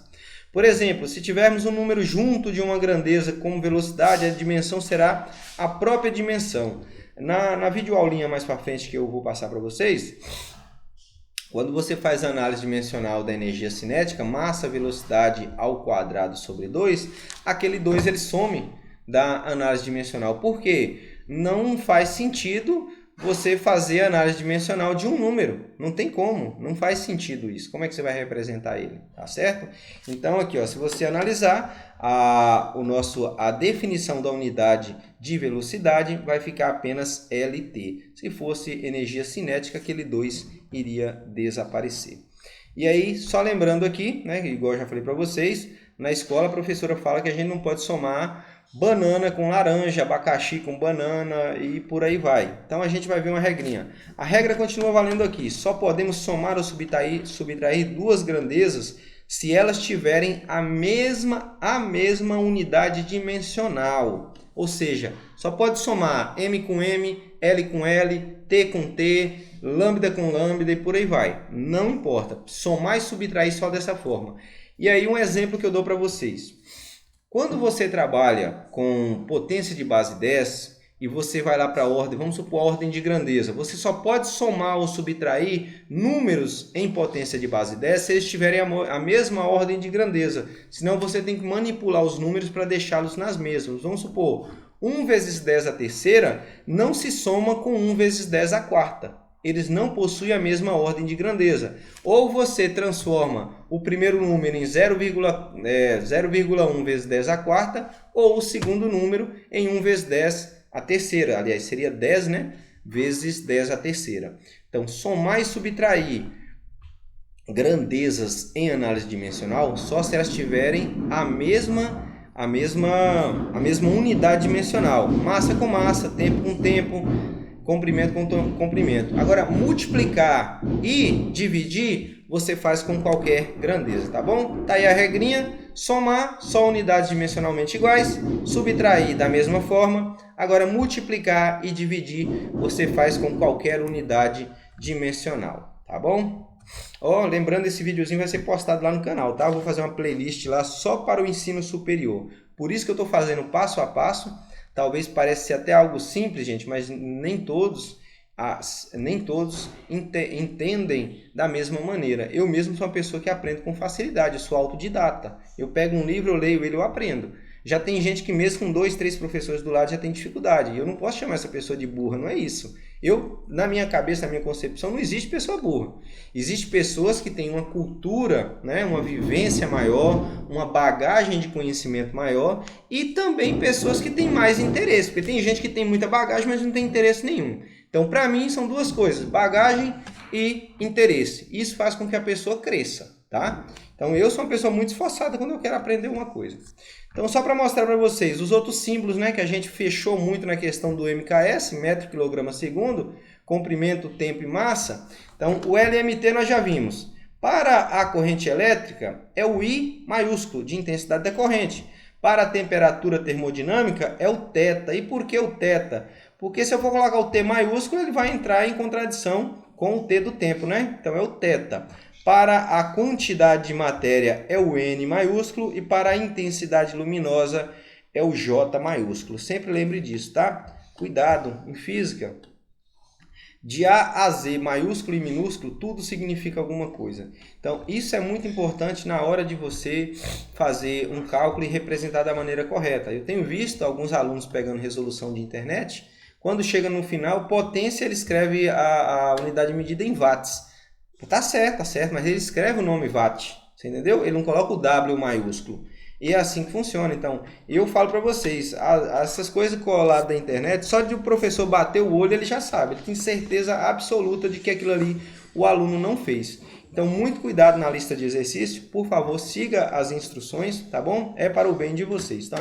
Por exemplo, se tivermos um número junto de uma grandeza como velocidade, a dimensão será a própria dimensão. Na videoaulinha mais para frente que eu vou passar para vocês, quando você faz a análise dimensional da energia cinética, massa, velocidade ao quadrado sobre 2, aquele 2 ele some da análise dimensional. Por quê? Não faz sentido você fazer a análise dimensional de um número. Não tem como, não faz sentido isso. Como é que você vai representar ele? Tá certo? Então aqui, ó, se você analisar a definição da unidade de velocidade, vai ficar apenas LT. Se fosse energia cinética, aquele 2 iria desaparecer. E aí, só lembrando aqui, né, igual eu já falei para vocês, na escola a professora fala que a gente não pode somar banana com laranja, abacaxi com banana e por aí vai. Então a gente vai ver uma regrinha. A regra continua valendo aqui. Só podemos somar ou subtrair duas grandezas se elas tiverem a mesma unidade dimensional. Ou seja, só pode somar M com M, L com L, T com T, lambda com lambda e por aí vai. Não importa. Somar e subtrair só dessa forma. E aí um exemplo que eu dou para vocês. Quando você trabalha com potência de base 10 e você vai lá para a ordem, vamos supor a ordem de grandeza, você só pode somar ou subtrair números em potência de base 10 se eles tiverem a mesma ordem de grandeza. Senão você tem que manipular os números para deixá-los nas mesmas. Vamos supor, 1 vezes 10 à terceira não se soma com 1 vezes 10 à quarta. Eles não possuem a mesma ordem de grandeza. Ou você transforma o primeiro número em 0,1 vezes 10 à quarta, ou o segundo número em 1 vezes 10 à terceira. Aliás, seria 10, né? Vezes 10 à terceira. Então, somar e subtrair grandezas em análise dimensional só se elas tiverem a mesma unidade dimensional. Massa com massa, tempo com tempo, comprimento com comprimento. Agora, multiplicar e dividir, você faz com qualquer grandeza, tá bom? Tá aí a regrinha. Somar, só unidades dimensionalmente iguais. Subtrair da mesma forma. Agora, multiplicar e dividir, você faz com qualquer unidade dimensional, tá bom? Ó, lembrando, esse videozinho vai ser postado lá no canal, tá? Eu vou fazer uma playlist lá só para o ensino superior. Por isso que eu estou fazendo passo a passo. Talvez pareça ser até algo simples, gente, mas nem todos entendem da mesma maneira. Eu mesmo sou uma pessoa que aprende com facilidade, eu sou autodidata. Eu pego um livro, eu leio ele, eu aprendo. Já tem gente que mesmo com 2, 3 professores do lado já tem dificuldade. E eu não posso chamar essa pessoa de burra, não é isso. Na minha cabeça, na minha concepção, não existe pessoa burra. Existem pessoas que têm uma cultura, né, uma vivência maior, uma bagagem de conhecimento maior e também pessoas que têm mais interesse. Porque tem gente que tem muita bagagem, mas não tem interesse nenhum. Então, para mim, são duas coisas, bagagem e interesse. Isso faz com que a pessoa cresça, tá? Então, eu sou uma pessoa muito esforçada quando eu quero aprender uma coisa. Então, só para mostrar para vocês os outros símbolos, né, que a gente fechou muito na questão do MKS, metro, quilograma, segundo, comprimento, tempo e massa. Então, o LMT nós já vimos. Para a corrente elétrica, é o I maiúsculo, de intensidade da corrente. Para a temperatura termodinâmica, é o θ. E por que o θ? Porque se eu for colocar o T maiúsculo, ele vai entrar em contradição com o T do tempo, né? Então, é o θ. Para a quantidade de matéria é o N maiúsculo e para a intensidade luminosa é o J maiúsculo. Sempre lembre disso, tá? Cuidado, em física, de A a Z, maiúsculo e minúsculo, tudo significa alguma coisa. Então, isso é muito importante na hora de você fazer um cálculo e representar da maneira correta. Eu tenho visto alguns alunos pegando resolução de internet, quando chega no final, potência, ele escreve a unidade medida em watts. Tá certo, mas ele escreve o nome watt, você entendeu? Ele não coloca o W maiúsculo. E é assim que funciona. Então, eu falo para vocês, essas coisas coladas da internet, só de o professor bater o olho, ele já sabe. Ele tem certeza absoluta de que aquilo ali o aluno não fez. Então, muito cuidado na lista de exercício. Por favor, siga as instruções, tá bom? É para o bem de vocês. Então,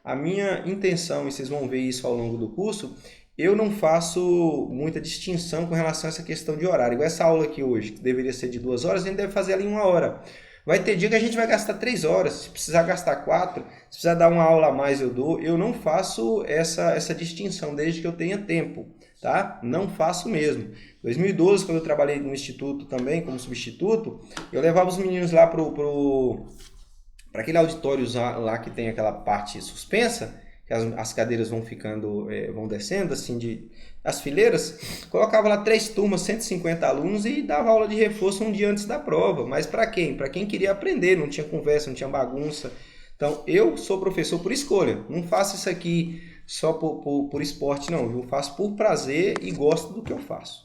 a minha intenção, e vocês vão ver isso ao longo do curso, eu não faço muita distinção com relação a essa questão de horário. Igual essa aula aqui hoje, que deveria ser de 2 horas, a gente deve fazer ali em 1 hora. Vai ter dia que a gente vai gastar 3 horas, se precisar gastar 4, se precisar dar uma aula a mais eu dou. Eu não faço essa distinção desde que eu tenha tempo, tá? Não faço mesmo. Em 2012, quando eu trabalhei no instituto também, como substituto, eu levava os meninos lá para aquele auditório lá que tem aquela parte suspensa, que as cadeiras vão ficando, vão descendo, assim, as fileiras, colocava lá 3 turmas, 150 alunos e dava aula de reforço um dia antes da prova. Mas para quem? Para quem queria aprender, não tinha conversa, não tinha bagunça. Então, eu sou professor por escolha, não faço isso aqui só por esporte, não. Eu faço por prazer e gosto do que eu faço.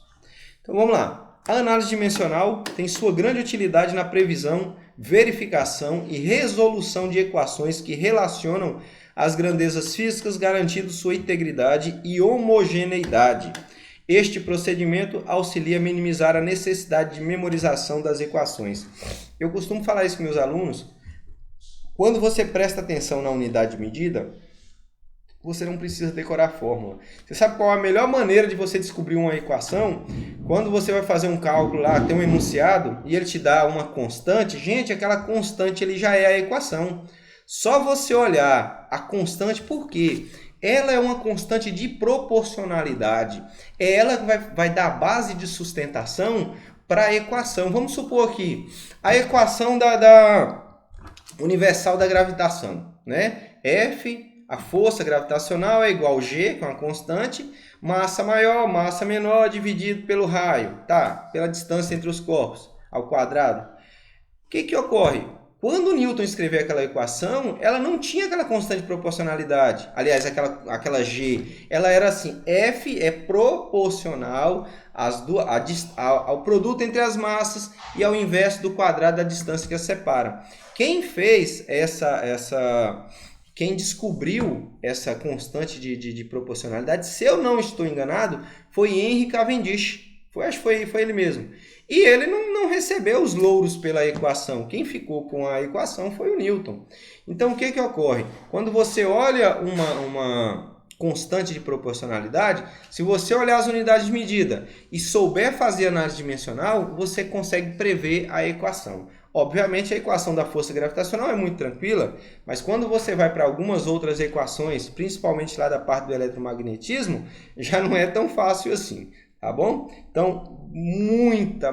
Então, vamos lá. A análise dimensional tem sua grande utilidade na previsão, verificação e resolução de equações que relacionam as grandezas físicas, garantindo sua integridade e homogeneidade. Este procedimento auxilia a minimizar a necessidade de memorização das equações. Eu costumo falar isso com meus alunos. Quando você presta atenção na unidade de medida, você não precisa decorar a fórmula. Você sabe qual é a melhor maneira de você descobrir uma equação? Quando você vai fazer um cálculo lá, tem um enunciado e ele te dá uma constante, gente, aquela constante ele já é a equação. Só você olhar a constante, por quê? Ela é uma constante de proporcionalidade. É ela que vai dar base de sustentação para a equação. Vamos supor aqui, a equação da universal da gravitação, né? F, a força gravitacional é igual a G, que é uma constante, massa maior, massa menor, dividido pelo raio, tá? Pela distância entre os corpos, ao quadrado. O que ocorre? Quando Newton escreveu aquela equação, ela não tinha aquela constante de proporcionalidade. Aliás, aquela G, ela era assim, F é proporcional ao produto entre as massas e ao inverso do quadrado da distância que as separa. Quem fez quem descobriu essa constante de proporcionalidade, se eu não estou enganado, foi Henry Cavendish. Acho que foi ele mesmo. E ele não recebeu os louros pela equação. Quem ficou com a equação foi o Newton. Então, o que ocorre? Quando você olha uma constante de proporcionalidade, se você olhar as unidades de medida e souber fazer análise dimensional, você consegue prever a equação. Obviamente, a equação da força gravitacional é muito tranquila, mas quando você vai para algumas outras equações, principalmente lá da parte do eletromagnetismo, já não é tão fácil assim. Tá bom? Então, muita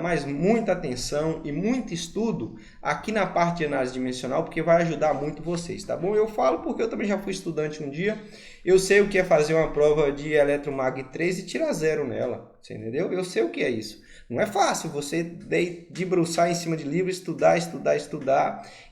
atenção e muito estudo aqui na parte de análise dimensional, porque vai ajudar muito vocês, tá bom? Eu falo porque eu também já fui estudante um dia, eu sei o que é fazer uma prova de eletromag 3 e tirar 0 nela, você entendeu? Eu sei o que é isso. Não é fácil você debruçar em cima de livro, estudar,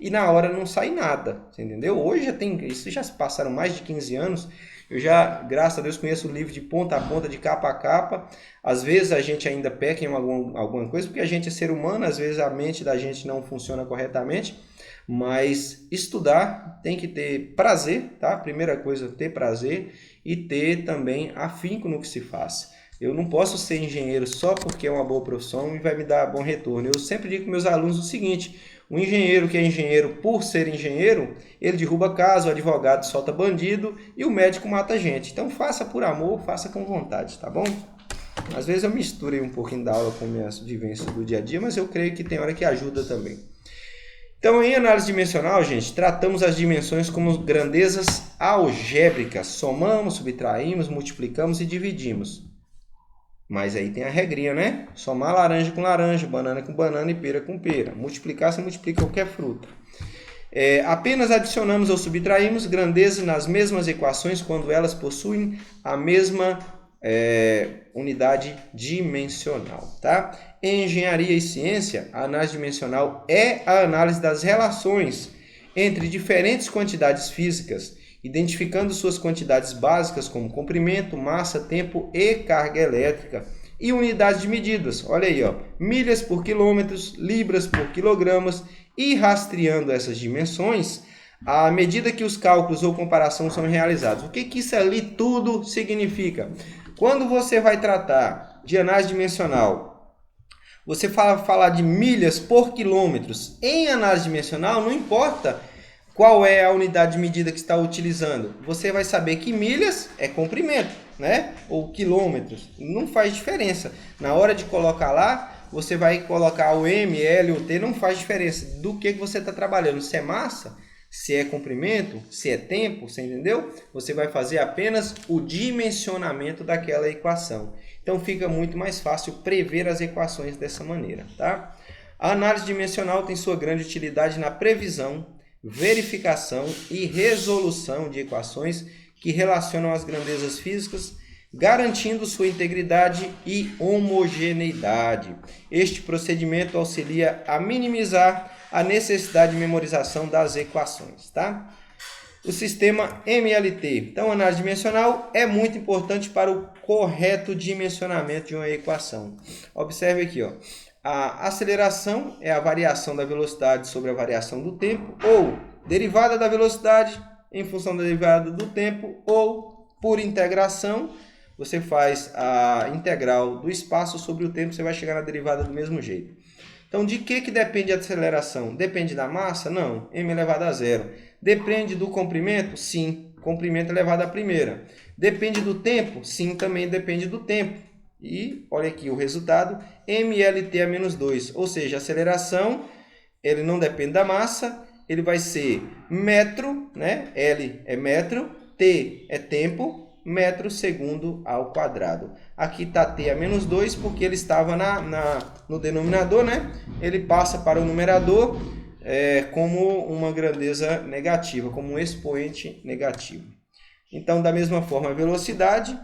e na hora não sai nada, você entendeu? Hoje isso já se passaram mais de 15 anos, eu já, graças a Deus, conheço o livro de ponta a ponta, de capa a capa. Às vezes a gente ainda peca em alguma coisa, porque a gente é ser humano, às vezes a mente da gente não funciona corretamente, mas estudar tem que ter prazer, tá? Primeira coisa, ter prazer e ter também afinco no que se faz. Eu não posso ser engenheiro só porque é uma boa profissão e vai me dar bom retorno. Eu sempre digo para meus alunos o seguinte: o engenheiro que é engenheiro por ser engenheiro, ele derruba casa, o advogado solta bandido e o médico mata gente. Então faça por amor, faça com vontade, tá bom? Às vezes eu misturei um pouquinho da aula com minhas vivências do dia a dia, mas eu creio que tem hora que ajuda também. Então, em análise dimensional, gente, tratamos as dimensões como grandezas algébricas. Somamos, subtraímos, multiplicamos e dividimos. Mas aí tem a regrinha, né? Somar laranja com laranja, banana com banana e pera com pera. Multiplicar, você multiplica qualquer fruta. Apenas adicionamos ou subtraímos grandezas nas mesmas equações quando elas possuem a mesma unidade dimensional, tá? Em engenharia e ciência, a análise dimensional é a análise das relações entre diferentes quantidades físicas, identificando suas quantidades básicas como comprimento, massa, tempo e carga elétrica e unidades de medidas. Olha aí, ó, milhas por quilômetros, libras por quilogramas e rastreando essas dimensões à medida que os cálculos ou comparação são realizados. O que isso ali tudo significa? Quando você vai tratar de análise dimensional, você falar de milhas por quilômetros em análise dimensional, não importa qual é a unidade de medida que está utilizando. Você vai saber que milhas é comprimento, né? Ou quilômetros. Não faz diferença. Na hora de colocar lá, você vai colocar o M, L, o T, não faz diferença do que você está trabalhando. Se é massa, se é comprimento, se é tempo, você entendeu? Você vai fazer apenas o dimensionamento daquela equação. Então fica muito mais fácil prever as equações dessa maneira, tá? A análise dimensional tem sua grande utilidade na previsão, verificação e resolução de equações que relacionam as grandezas físicas, garantindo sua integridade e homogeneidade. Este procedimento auxilia a minimizar a necessidade de memorização das equações, tá? O sistema MLT. Então, a análise dimensional é muito importante para o correto dimensionamento de uma equação. Observe aqui, ó. A aceleração é a variação da velocidade sobre a variação do tempo, ou derivada da velocidade em função da derivada do tempo, ou por integração, você faz a integral do espaço sobre o tempo, você vai chegar na derivada do mesmo jeito. Então, de que depende a aceleração? Depende da massa? Não, m elevado a zero. Depende do comprimento? Sim, comprimento elevado à primeira. Depende do tempo? Sim, também depende do tempo. E olha aqui o resultado, mLt a menos 2, ou seja, a aceleração ele não depende da massa, ele vai ser metro, né? L é metro, T é tempo, metro segundo ao quadrado. Aqui está T a menos 2 porque ele estava no denominador, né? Ele passa para o numerador como uma grandeza negativa, como um expoente negativo. Então, da mesma forma, a velocidade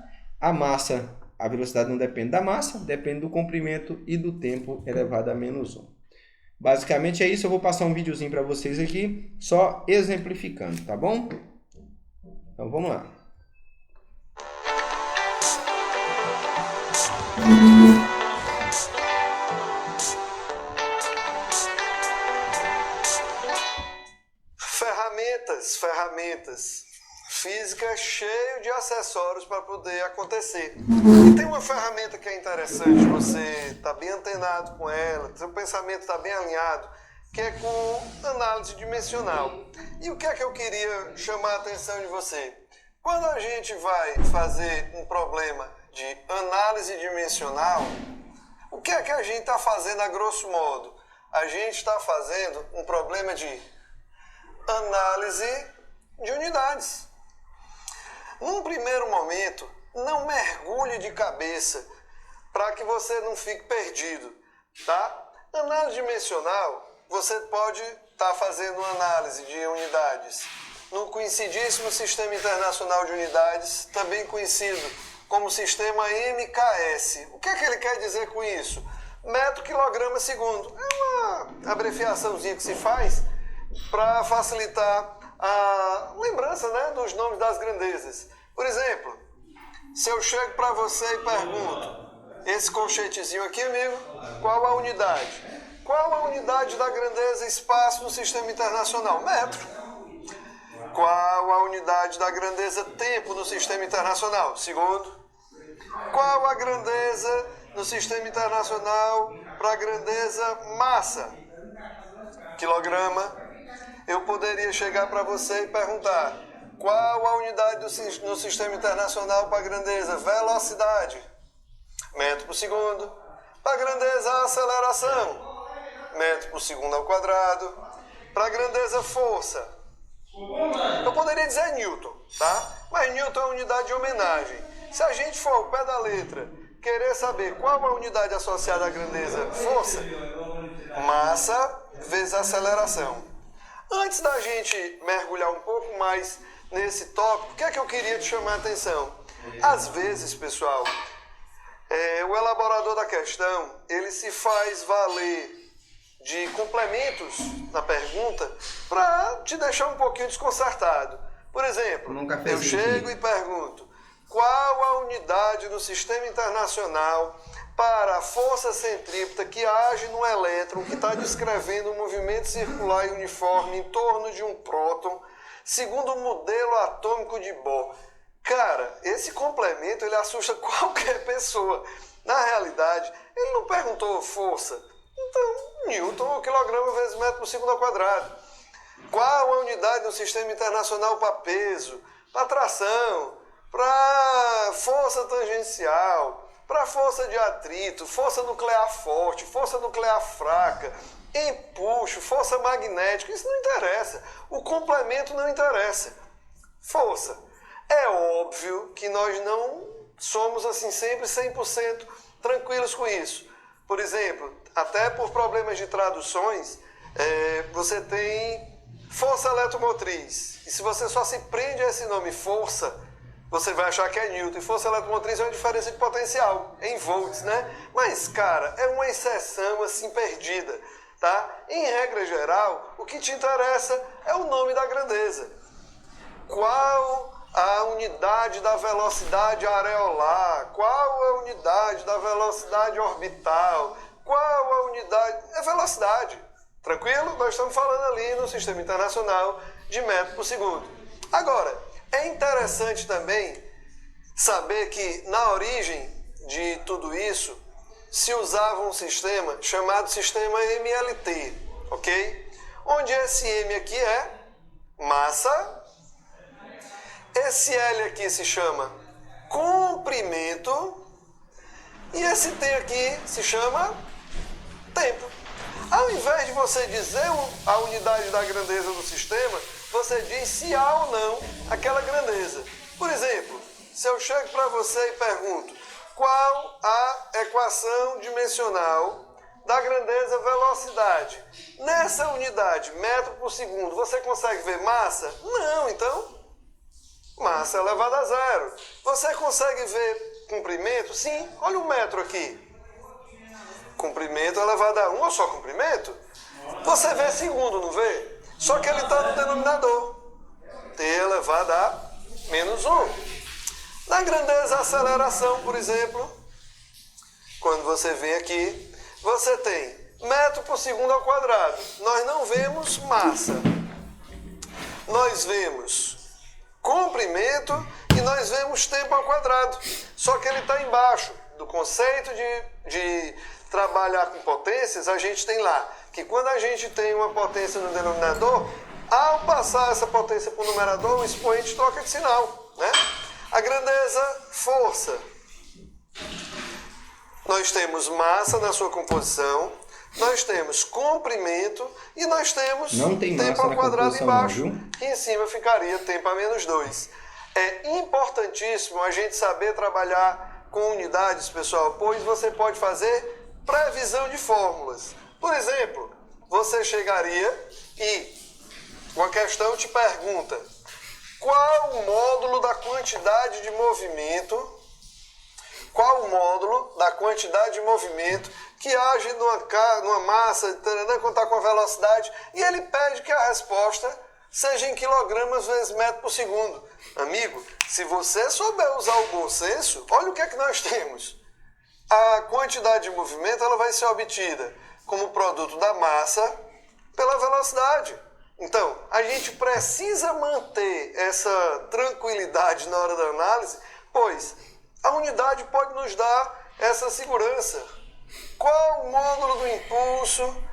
não depende da massa, depende do comprimento e do tempo elevado a menos 1. Basicamente é isso, eu vou passar um videozinho para vocês aqui, só exemplificando, tá bom? Então vamos lá. Ferramentas. Física é cheio de acessórios para poder acontecer. E tem uma ferramenta que é interessante, você está bem antenado com ela, seu pensamento está bem alinhado, que é com análise dimensional. E o que é que eu queria chamar a atenção de você? Quando a gente vai fazer um problema de análise dimensional, o que é que a gente está fazendo a grosso modo? A gente está fazendo um problema de análise de unidades. Num primeiro momento, não mergulhe de cabeça para que você não fique perdido, tá? Análise dimensional, você pode estar fazendo análise de unidades no conhecidíssimo Sistema Internacional de Unidades, também conhecido como Sistema MKS. O que é que ele quer dizer com isso? Metro quilograma segundo. É uma abreviaçãozinha que se faz para facilitar a lembrança, né, dos nomes das grandezas. Por exemplo, se eu chego para você e pergunto, esse colchetezinho aqui, amigo, qual a unidade? Qual a unidade da grandeza espaço no Sistema Internacional? Metro. Qual a unidade da grandeza tempo no Sistema Internacional? Segundo. Qual a grandeza no Sistema Internacional para a grandeza massa? Quilograma. Eu poderia chegar para você e perguntar, qual a unidade no Sistema Internacional para a grandeza velocidade? Metro por segundo. Para a grandeza aceleração? Metro por segundo ao quadrado. Para a grandeza força? Eu poderia dizer Newton, tá? Mas Newton é unidade de homenagem. Se a gente for ao pé da letra, querer saber qual a unidade associada à grandeza força, massa vezes aceleração. Antes da gente mergulhar um pouco mais nesse tópico, o que é que eu queria te chamar a atenção? Às vezes, pessoal, o elaborador da questão, ele se faz valer de complementos na pergunta para te deixar um pouquinho desconcertado. Por exemplo, eu chego e pergunto, qual a unidade no Sistema Internacional para a força centrípeta que age no elétron que está descrevendo um movimento circular e uniforme em torno de um próton, segundo o modelo atômico de Bohr? Cara, esse complemento ele assusta qualquer pessoa. Na realidade, ele não perguntou força. Então, Newton ou quilograma vezes metro por segundo ao quadrado. Qual a unidade no Sistema Internacional para peso, para tração, para força tangencial, para força de atrito, força nuclear forte, força nuclear fraca, empuxo, força magnética? Isso não interessa. O complemento não interessa. Força. É óbvio que nós não somos assim sempre 100% tranquilos com isso. Por exemplo, até por problemas de traduções, você tem força eletromotriz. E se você só se prende a esse nome força, você vai achar que é Newton. E força eletromotriz é uma diferença de potencial, em volts, né? Mas, cara, é uma exceção assim perdida, tá? Em regra geral, o que te interessa é o nome da grandeza. Qual a unidade da velocidade areolar? Qual a unidade da velocidade orbital? Qual a unidade? É velocidade. Tranquilo? Nós estamos falando ali no Sistema Internacional de metro por segundo. Agora, é interessante também saber que na origem de tudo isso se usava um sistema chamado sistema MLT, ok? Onde esse M aqui é massa Esse L aqui se chama comprimento e esse T aqui se chama tempo. Ao invés de você dizer a unidade da grandeza do sistema, você diz se há ou não aquela grandeza. Por exemplo, se eu chego para você e pergunto qual a equação dimensional da grandeza velocidade, nessa unidade, metro por segundo, você consegue ver massa? Não, então massa elevada a zero. Você consegue ver comprimento? Sim, olha o metro aqui. Comprimento elevado a 1, ou só comprimento? Você vê segundo, não vê? Só que ele está no denominador. T elevado a menos 1. Na grandeza aceleração, por exemplo, quando você vem aqui, você tem metro por segundo ao quadrado. Nós não vemos massa. Nós vemos comprimento e nós vemos tempo ao quadrado. Só que ele está embaixo do conceito de trabalhar com potências. A gente tem lá que quando a gente tem uma potência no denominador, ao passar essa potência para o numerador, o expoente troca de sinal, né? A grandeza força. Nós temos massa na sua composição, nós temos comprimento e nós temos tempo ao quadrado embaixo, que em cima ficaria tempo a menos 2. É importantíssimo a gente saber trabalhar com unidades, pessoal, pois você pode fazer previsão de fórmulas. Por exemplo, você chegaria e uma questão te pergunta qual o módulo da quantidade de movimento, que age numa massa, quando está com a velocidade, e ele pede que a resposta seja em quilogramas vezes metro por segundo. Amigo, se você souber usar o bom senso, olha o que é que nós temos. A quantidade de movimento ela vai ser obtida como produto da massa pela velocidade. Então, a gente precisa manter essa tranquilidade na hora da análise, pois a unidade pode nos dar essa segurança. Qual o módulo do impulso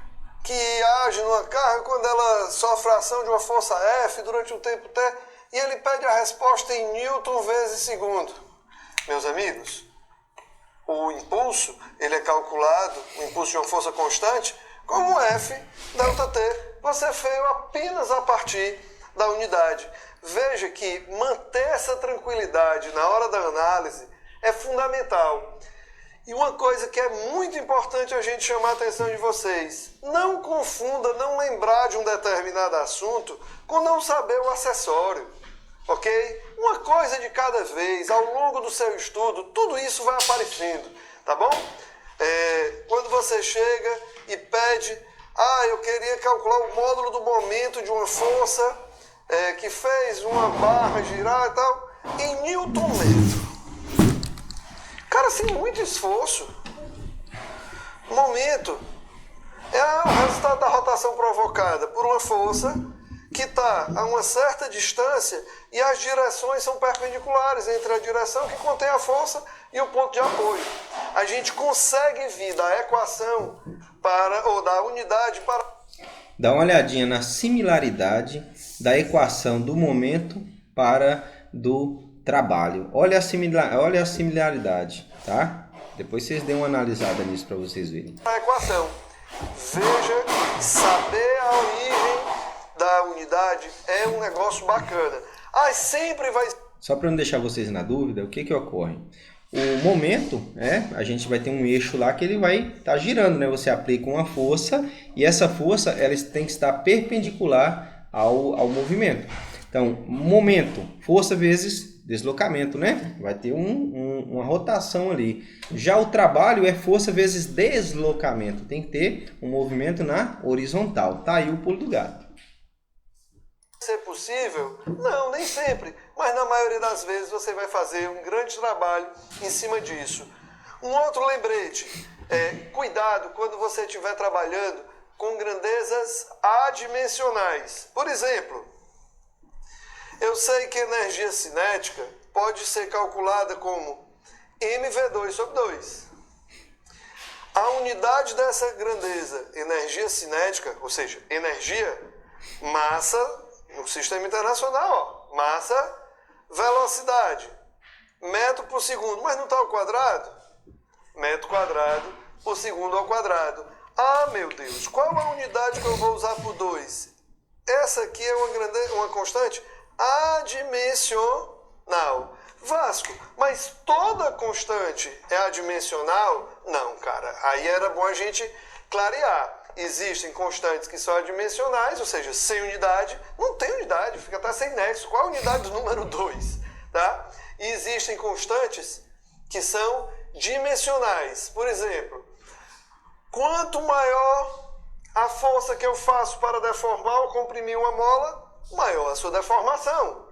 que age numa carga quando ela sofre a ação de uma força F durante um tempo T? E ele pede a resposta em Newton vezes segundo. Meus amigos, o impulso, ele é calculado, o impulso de uma força constante, como F delta T. Você fez apenas a partir da unidade. Veja que manter essa tranquilidade na hora da análise é fundamental. E uma coisa que é muito importante a gente chamar a atenção de vocês, não confunda não lembrar de um determinado assunto com não saber o acessório, ok? Uma coisa de cada vez, ao longo do seu estudo, tudo isso vai aparecendo, tá bom? Quando você chega e pede, eu queria calcular o módulo do momento de uma força que fez uma barra girar e tal, em Newton metro. Cara, sem muito esforço. Momento é o resultado da rotação provocada por uma força que está a uma certa distância e as direções são perpendiculares entre a direção que contém a força e o ponto de apoio. A gente consegue vir da equação ou da unidade para... Dá uma olhadinha na similaridade da equação do momento para do trabalho. Olha a similaridade, tá? Depois vocês dêem uma analisada nisso para vocês verem. A equação. Veja, saber a origem da unidade é um negócio bacana. Sempre vai... Só para não deixar vocês na dúvida, o que ocorre? O momento, a gente vai ter um eixo lá que ele vai estar girando, né? Você aplica uma força e essa força ela tem que estar perpendicular ao movimento. Então, momento, força vezes deslocamento, né? Vai ter uma rotação ali. Já o trabalho é força vezes deslocamento. Tem que ter um movimento na horizontal. Tá aí o pulo do gato. Ser possível? Não, nem sempre. Mas na maioria das vezes você vai fazer um grande trabalho em cima disso. Um outro lembrete. Cuidado quando você estiver trabalhando com grandezas adimensionais. Por exemplo, eu sei que energia cinética pode ser calculada como mv2 sobre 2. A unidade dessa grandeza, energia cinética, ou seja, energia, massa, no sistema internacional, massa Velocidade, metro por segundo, mas não está ao quadrado? Metro quadrado por segundo ao quadrado. Ah, meu Deus, qual a unidade que eu vou usar por 2? Essa aqui é uma constante adimensional. Vasco, mas toda constante é adimensional? Não, cara, aí era bom a gente clarear. Existem constantes que são adimensionais, ou seja, sem unidade. Não tem unidade, fica até sem nexo. Qual a unidade do número 2? Tá? E existem constantes que são dimensionais. Por exemplo, quanto maior a força que eu faço para deformar ou comprimir uma mola, maior a sua deformação.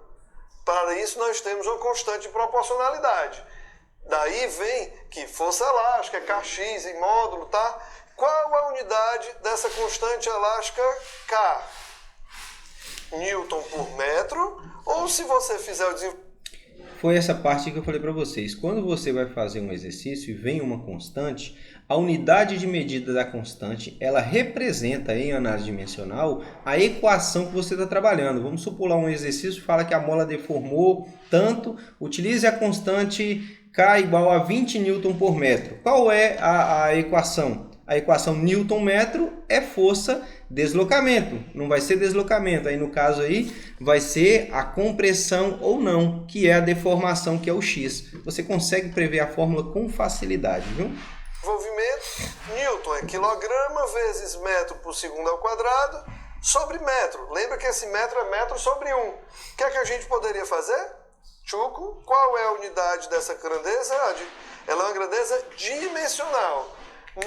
Para isso nós temos uma constante de proporcionalidade. Daí vem que força elástica, Kx em módulo, tá? Qual a unidade dessa constante elástica K? Newton por metro, ou se você fizer o desenvolvimento... Foi essa parte que eu falei para vocês. Quando você vai fazer um exercício e vem uma constante, a unidade de medida da constante, ela representa em análise dimensional a equação que você está trabalhando. Vamos supor lá um exercício que fala que a mola deformou tanto, utilize a constante K igual a 20 Newton por metro. Qual é a equação? A equação Newton metro é força deslocamento, não vai ser deslocamento, aí no caso aí vai ser a compressão ou não, que é a deformação, que é o X. Você consegue prever a fórmula com facilidade, viu? Desenvolvimento, Newton é quilograma vezes metro por segundo ao quadrado sobre metro. Lembra que esse metro é metro sobre 1. O que é que a gente poderia fazer? Chuco, qual é a unidade dessa grandeza? Ela é uma grandeza dimensional.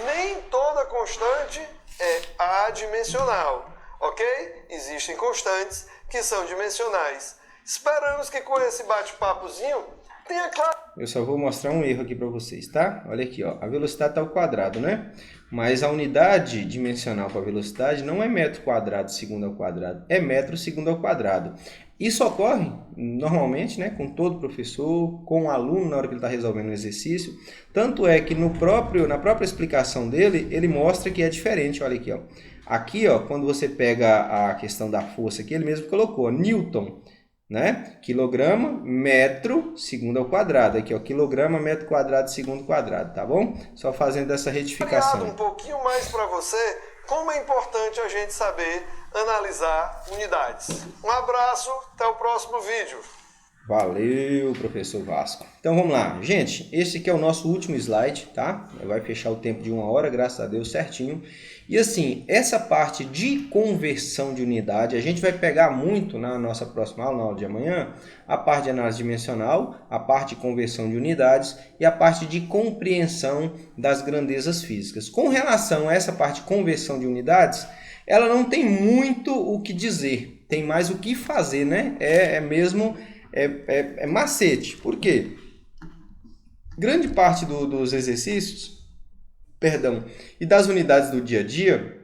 Nem toda constante é adimensional, ok? Existem constantes que são dimensionais. Esperamos que com esse bate-papozinho tenha claro... Eu só vou mostrar um erro aqui para vocês, tá? Olha aqui, ó. A velocidade está ao quadrado, né? Mas a unidade dimensional para a velocidade não é metro quadrado segundo ao quadrado, é metro segundo ao quadrado. Isso ocorre normalmente, né, com todo professor, com o aluno na hora que ele está resolvendo o exercício. Tanto é que na própria explicação dele, ele mostra que é diferente. Olha aqui, ó. Aqui, ó, quando você pega a questão da força aqui, ele mesmo colocou Newton, né? Quilograma, metro, segundo ao quadrado. Aqui, ó, quilograma, metro quadrado, segundo quadrado, tá bom? Só fazendo essa retificação. Um pouquinho mais para você, como é importante a gente saber analisar unidades. Um abraço, até o próximo vídeo. Valeu, professor Vasco. Então vamos lá. Gente, esse aqui é o nosso último slide, tá? Vai fechar o tempo de 1 hora, graças a Deus, certinho. E assim, essa parte de conversão de unidade, a gente vai pegar muito na nossa próxima aula, na aula de amanhã, a parte de análise dimensional, a parte de conversão de unidades e a parte de compreensão das grandezas físicas. Com relação a essa parte de conversão de unidades, ela não tem muito o que dizer, tem mais o que fazer, né? É macete. Por quê? Grande parte dos exercícios, e das unidades do dia a dia,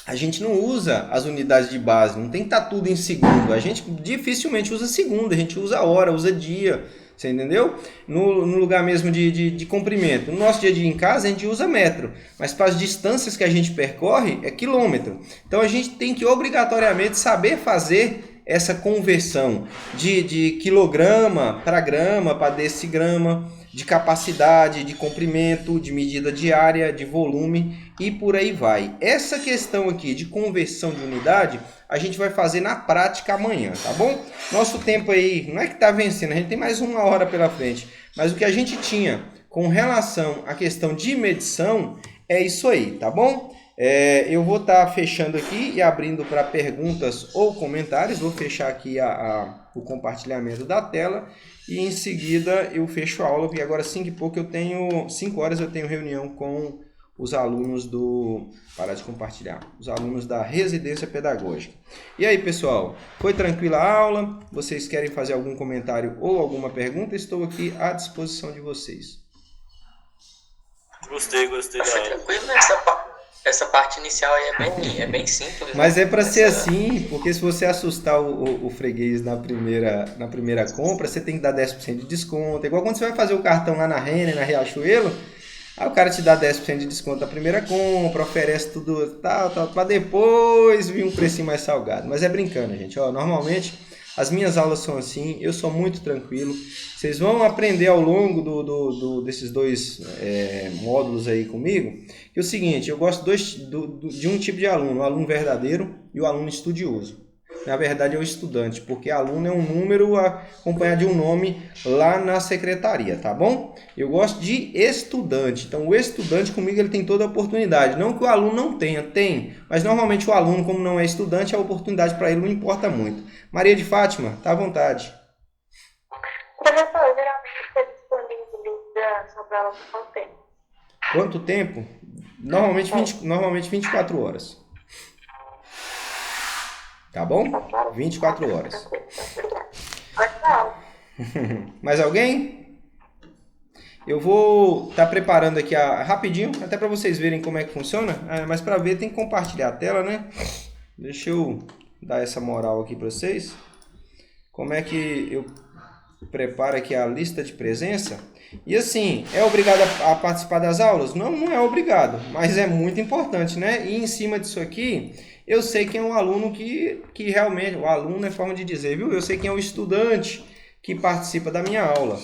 a gente não usa as unidades de base, não tem que estar tudo em segundo. A gente dificilmente usa segundo, a gente usa hora, usa dia, você entendeu? No lugar mesmo de comprimento. No nosso dia a dia em casa a gente usa metro, mas para as distâncias que a gente percorre é quilômetro. Então a gente tem que obrigatoriamente saber fazer essa conversão de quilograma para grama, para decigrama, de capacidade, de comprimento, de medida diária, de volume e por aí vai. Essa questão aqui de conversão de unidade, a gente vai fazer na prática amanhã, tá bom? Nosso tempo aí não é que está vencendo, a gente tem mais 1 hora pela frente, mas o que a gente tinha com relação à questão de medição é isso aí, tá bom? Eu vou estar fechando aqui e abrindo para perguntas ou comentários. Vou fechar aqui o compartilhamento da tela e em seguida eu fecho a aula, porque agora 5 e pouco 5 horas eu tenho reunião com os alunos os alunos da residência pedagógica. E aí, pessoal, foi tranquila a aula? Vocês querem fazer algum comentário ou alguma pergunta? Estou aqui à disposição de vocês. Gostei da aula. Tranquilo, né? Essa parte inicial aí é bem simples. Mas é para ser assim, porque se você assustar o freguês na primeira compra, você tem que dar 10% de desconto. É igual quando você vai fazer o cartão lá na Renner, na Riachuelo, aí o cara te dá 10% de desconto na primeira compra, oferece tudo tal, para depois vir um precinho mais salgado. Mas é brincando, gente. Ó, normalmente As minhas aulas são assim, eu sou muito tranquilo. Vocês vão aprender ao longo desses dois módulos aí comigo, que é o seguinte, eu gosto de um tipo de aluno, o aluno verdadeiro e o aluno estudioso. Na verdade é o estudante, porque aluno é um número acompanhado de um nome lá na secretaria, tá bom? Eu gosto de estudante, então o estudante comigo ele tem toda a oportunidade, não que o aluno não tenha, tem, mas normalmente o aluno como não é estudante, a oportunidade para ele não importa muito. Maria de Fátima, tá à vontade. Professor, geralmente você disponibiliza sobre aula por quanto tempo? Quanto tempo? Normalmente 24 horas. Tá bom? 24 horas. Mais alguém? Eu vou estar preparando aqui rapidinho, até para vocês verem como é que funciona. Mas para ver tem que compartilhar a tela, né? Deixa eu dar essa moral aqui para vocês. Como é que eu preparo aqui a lista de presença? E assim, é obrigado a participar das aulas? Não, não é obrigado, mas é muito importante, né? E em cima disso aqui, eu sei quem é um aluno que realmente, o aluno é forma de dizer, viu? Eu sei quem é o estudante que participa da minha aula.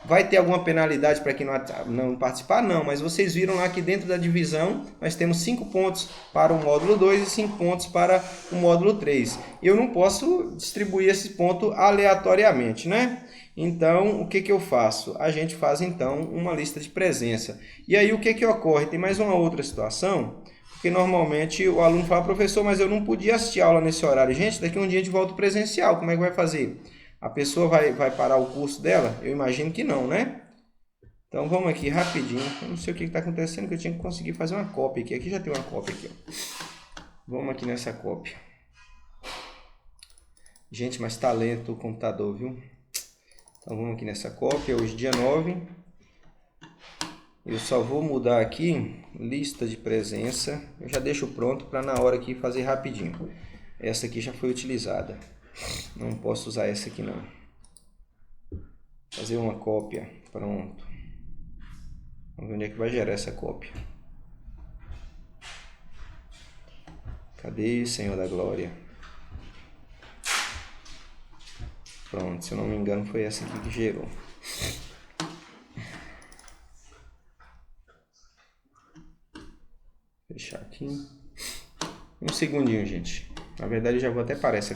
Vai ter alguma penalidade para quem não participar? Não, mas vocês viram lá que dentro da divisão nós temos 5 pontos para o módulo 2 e 5 pontos para o módulo 3. Eu não posso distribuir esse ponto aleatoriamente, né? Então, o que eu faço? A gente faz, então, uma lista de presença. E aí, o que ocorre? Tem mais uma outra situação, porque normalmente o aluno fala, professor, mas eu não podia assistir a aula nesse horário. Gente, daqui a um dia a gente volta presencial, como é que vai fazer? A pessoa vai parar o curso dela? Eu imagino que não, né? Então, vamos aqui rapidinho. Eu não sei o que está acontecendo, que eu tinha que conseguir fazer uma cópia aqui. Aqui já tem uma cópia aqui, ó. Vamos aqui nessa cópia. Gente, mas tá lento o computador, viu? Então vamos aqui nessa cópia, hoje dia 9. Eu só vou mudar aqui, lista de presença. Eu já deixo pronto para na hora aqui fazer rapidinho. Essa aqui já foi utilizada. Não posso usar essa aqui não. Fazer uma cópia, pronto. Vamos ver onde é que vai gerar essa cópia. Cadê, Senhor da Glória? Pronto, se eu não me engano foi essa aqui que gerou. Fechar aqui. Um segundinho, gente. Na verdade já vou até parar essa